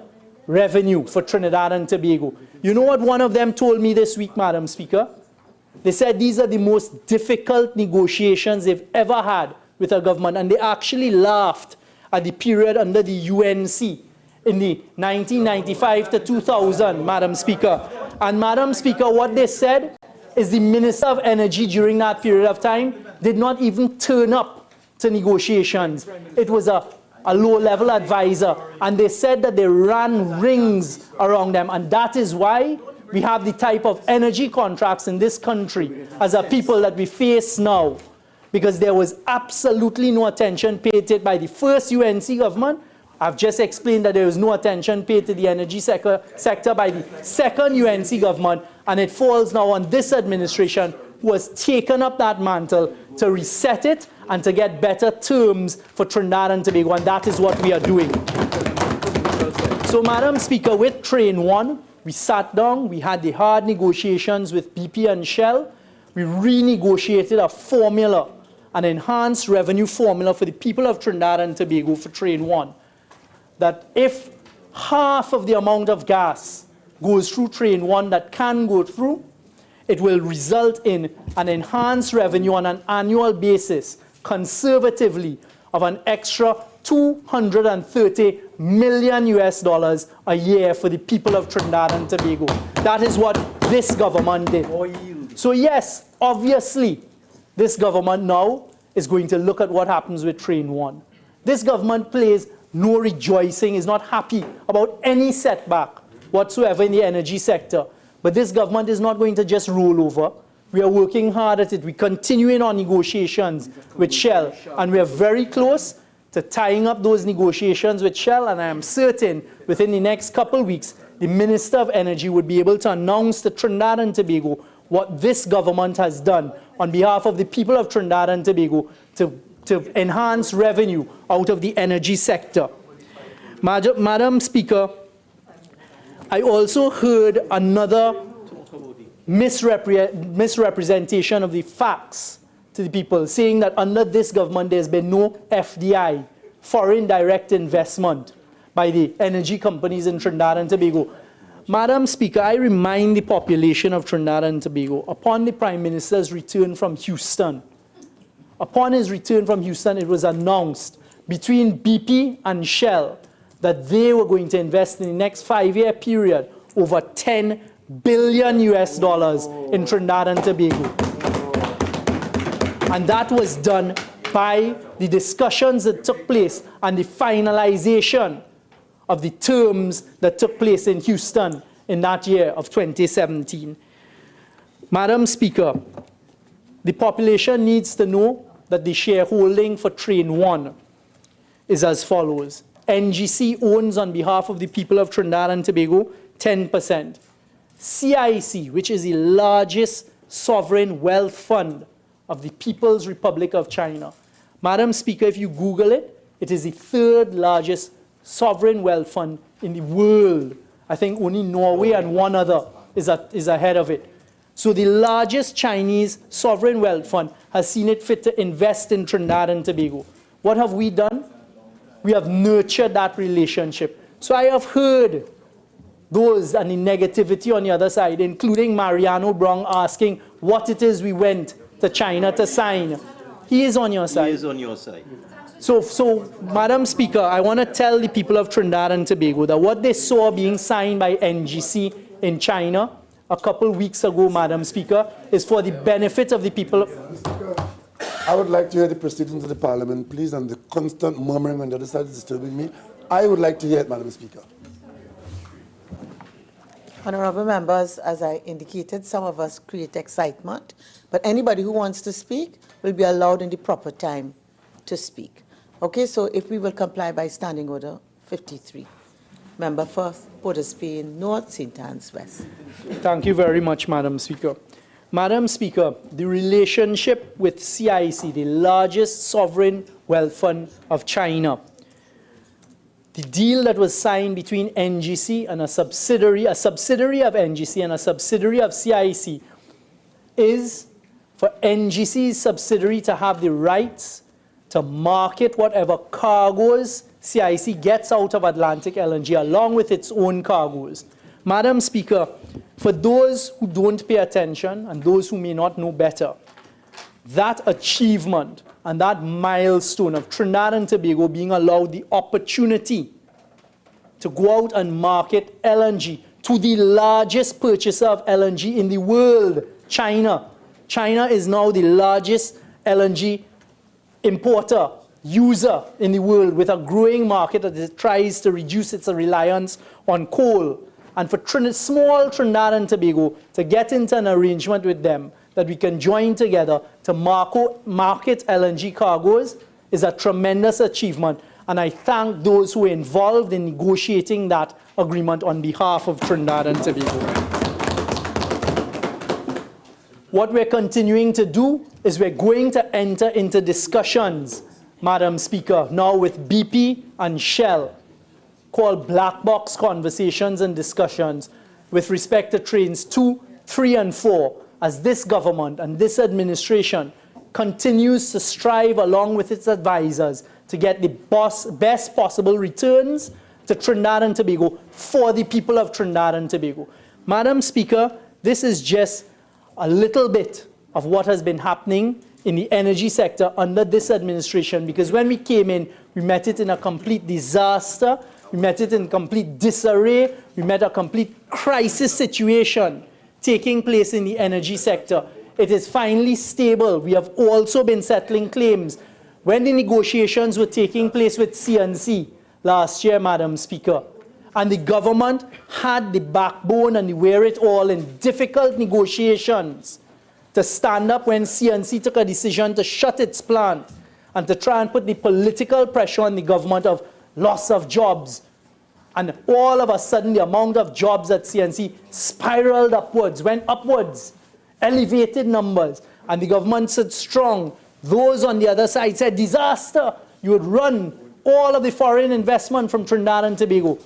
revenue for Trinidad and Tobago. You know what one of them told me this week, Madam Speaker? They said these are the most difficult negotiations they've ever had with a government, and they actually laughed at the period under the UNC in the 1995 to 2000, Madam Speaker. And Madam Speaker, what they said is the Minister of Energy during that period of time did not even turn up to negotiations. It was a low-level advisor, and they said that they ran rings around them, and that is why we have the type of energy contracts in this country as a people that we face now, because there was absolutely no attention paid to it by the first UNC government I've just explained that there is no attention paid to the energy sector by the second UNC government, and it falls now on this administration, who has taken up that mantle to reset it and to get better terms for Trinidad and Tobago, and that is what we are doing. So, Madam Speaker, with Train 1, we sat down, we had the hard negotiations with BP and Shell. We renegotiated a formula, an enhanced revenue formula for the people of Trinidad and Tobago for Train 1. That if half of the amount of gas goes through Train 1 that can go through, it will result in an enhanced revenue on an annual basis, conservatively, of an extra $230 million a year for the people of Trinidad and Tobago. That is what this government did. So yes, obviously, this government now is going to look at what happens with Train 1. This government plays no rejoicing, is not happy about any setback whatsoever in the energy sector. But this government is not going to just roll over. We are working hard at it. We're continuing our negotiations with Shell, and we are very close to tying up those negotiations with Shell, and I am certain within the next couple of weeks, the Minister of Energy would be able to announce to Trinidad and Tobago what this government has done on behalf of the people of Trinidad and Tobago to enhance revenue out of the energy sector. Madam Speaker, I also heard another misrepresentation of the facts to the people, saying that under this government there's been no FDI, foreign direct investment, by the energy companies in Trinidad and Tobago. Madam Speaker, I remind the population of Trinidad and Tobago, upon the Prime Minister's return from Houston, it was announced between BP and Shell that they were going to invest in the next 5-year period over $10 billion in Trinidad and Tobago. And that was done by the discussions that took place and the finalization of the terms that took place in Houston in that year of 2017. Madam Speaker, the population needs to know that the shareholding for Train 1 is as follows. NGC owns, on behalf of the people of Trinidad and Tobago, 10%. CIC, which is the largest sovereign wealth fund of the People's Republic of China. Madam Speaker, if you Google it, it is the 3rd largest sovereign wealth fund in the world. I think only Norway and one other is ahead of it. So the largest Chinese sovereign wealth fund has seen it fit to invest in Trinidad and Tobago. What have we done? We have nurtured that relationship. So I have heard those and the negativity on the other side, including Mariano Brown asking what it is we went to China to sign. He is on your side. He is on your side. So, Madam Speaker, I want to tell the people of Trinidad and Tobago that what they saw being signed by NGC in China a couple weeks ago, Madam Speaker, is for the benefit of the people. I would like to hear the proceedings of the Parliament, please, and the constant murmuring on the other side is disturbing me. I would like to hear it, Madam Speaker. Honourable members, as I indicated, some of us create excitement, but anybody who wants to speak will be allowed in the proper time to speak. Okay, so if we will comply by Standing Order 53. Member for Port of Spain North, St. Anne's West. Thank you very much, Madam Speaker. Madam Speaker, the relationship with CIC, the largest sovereign wealth fund of China, the deal that was signed between NGC and a subsidiary of NGC and a subsidiary of CIC, is for NGC's subsidiary to have the rights to market whatever cargoes CIC gets out of Atlantic LNG along with its own cargoes. Madam Speaker, for those who don't pay attention and those who may not know better, that achievement and that milestone of Trinidad and Tobago being allowed the opportunity to go out and market LNG to the largest purchaser of LNG in the world, China. China is now the largest LNG importer, user in the world, with a growing market that it tries to reduce its reliance on coal. And for small Trinidad and Tobago to get into an arrangement with them that we can join together to market LNG cargoes is a tremendous achievement. and I thank those who were involved in negotiating that agreement on behalf of Trinidad and Tobago. What we're continuing to do is we're going to enter into discussions, Madam Speaker, now with BP and Shell, called black box conversations and discussions with respect to trains 2, 3, and 4, as this government and this administration continues to strive along with its advisors to get the best possible returns to Trinidad and Tobago for the people of Trinidad and Tobago. Madam Speaker, this is just a little bit of what has been happening in the energy sector under this administration, because when we came in, we met it in a complete disaster, we met it in complete disarray, we met a complete crisis situation taking place in the energy sector. It is finally stable. We have also been settling claims. When the negotiations were taking place with CNC last year, Madam Speaker, and the government had the backbone and the wherewithal in difficult negotiations to stand up when CNC took a decision to shut its plant and to try and put the political pressure on the government of loss of jobs. And all of a sudden, the amount of jobs at CNC spiraled upwards, went upwards, elevated numbers. And the government stood strong. Those on the other side said, disaster. You would run all of the foreign investment from Trinidad and Tobago.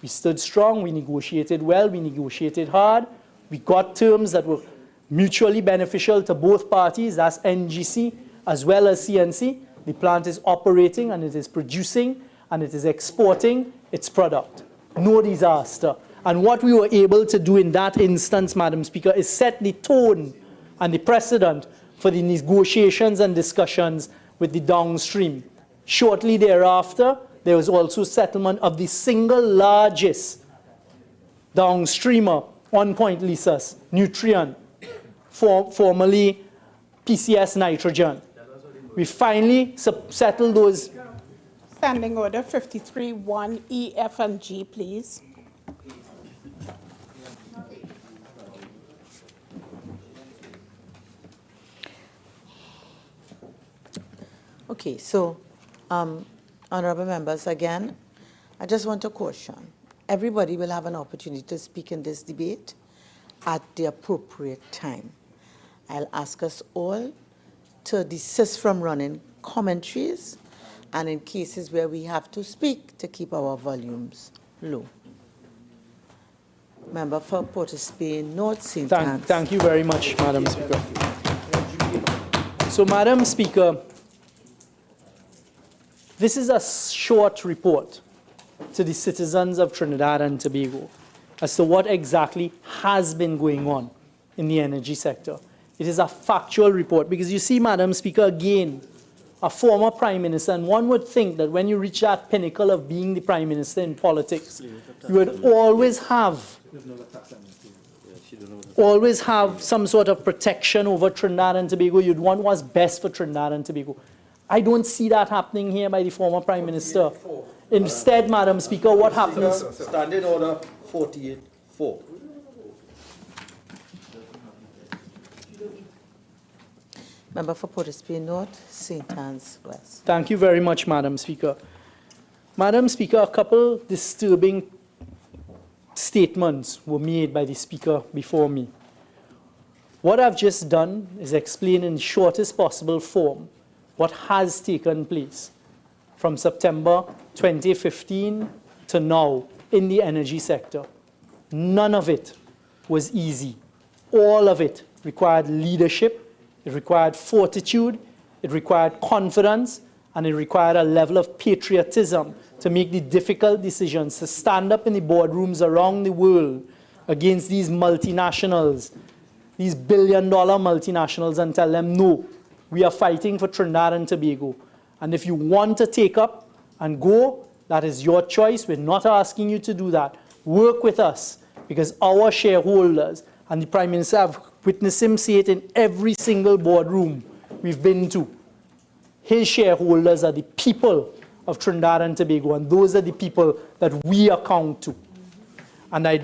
We stood strong. We negotiated well. We negotiated hard. We got terms that were mutually beneficial to both parties. That's NGC as well as CNC. The plant is operating and it is producing and it is exporting its product. No disaster. And what we were able to do in that instance, Madam Speaker, is set the tone and the precedent for the negotiations and discussions with the downstream. Shortly thereafter, there was also settlement of the single largest downstreamer on Point Lisas, Nutrient, formerly PCS Nitrogen. We finally settled those. Standing Order 53-1 E, F, and G, please. Okay, so, honorable members, again, I just want to caution. Everybody will have an opportunity to speak in this debate at the appropriate time. I'll ask us all to desist from running commentaries and in cases where we have to speak, to keep our volumes low. Member for Port of Spain, North St. Anne's. Thank you very much, Madam Speaker. So, Madam Speaker, this is a short report to the citizens of Trinidad and Tobago as to what exactly has been going on in the energy sector. It is a factual report because you see, Madam Speaker, again, a former Prime Minister, and one would think that when you reach that pinnacle of being the Prime Minister in politics, you would always have some sort of protection over Trinidad and Tobago. You'd want what's best for Trinidad and Tobago. I don't see that happening here by the former Prime Minister. Instead, Madam Speaker, what happens? Standing Order 48-4. Member for Port of Spain North, St. Anne's West. Thank you very much, Madam Speaker. Madam Speaker, a couple disturbing statements were made by the Speaker before me. What I've just done is explain in shortest possible form what has taken place from September 2015 to now in the energy sector. None of it was easy. All of it required leadership, it required fortitude, it required confidence, and it required a level of patriotism to make the difficult decisions, to stand up in the boardrooms around the world against these multinationals, these billion-dollar multinationals, and tell them, no, we are fighting for Trinidad and Tobago. And if you want to take up and go, that is your choice. We're not asking you to do that. Work with us, because our shareholders, and the Prime Minister, have witnessed him say it in every single boardroom we've been to. His shareholders are the people of Trinidad and Tobago, and those are the people that we account to. And I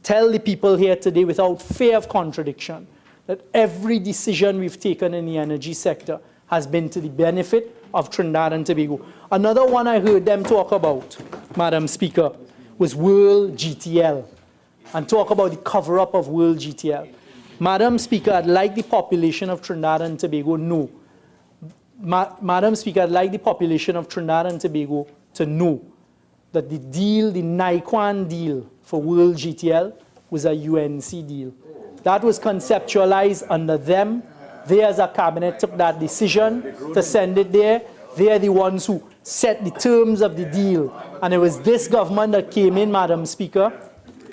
tell the people here today without fear of contradiction that every decision we've taken in the energy sector has been to the benefit of Trinidad and Tobago. Another one I heard them talk about, Madam Speaker, was World GTL, and talk about the cover-up of World GTL. Madam Speaker, I'd like the population of Trinidad and Tobago know. Madam Speaker, I'd like the population of Trinidad and Tobago to know that the deal, the NICWAN deal for World GTL was a UNC deal. That was conceptualized under them. They as a cabinet took that decision to send it there. They are the ones who set the terms of the deal. And it was this government that came in, Madam Speaker,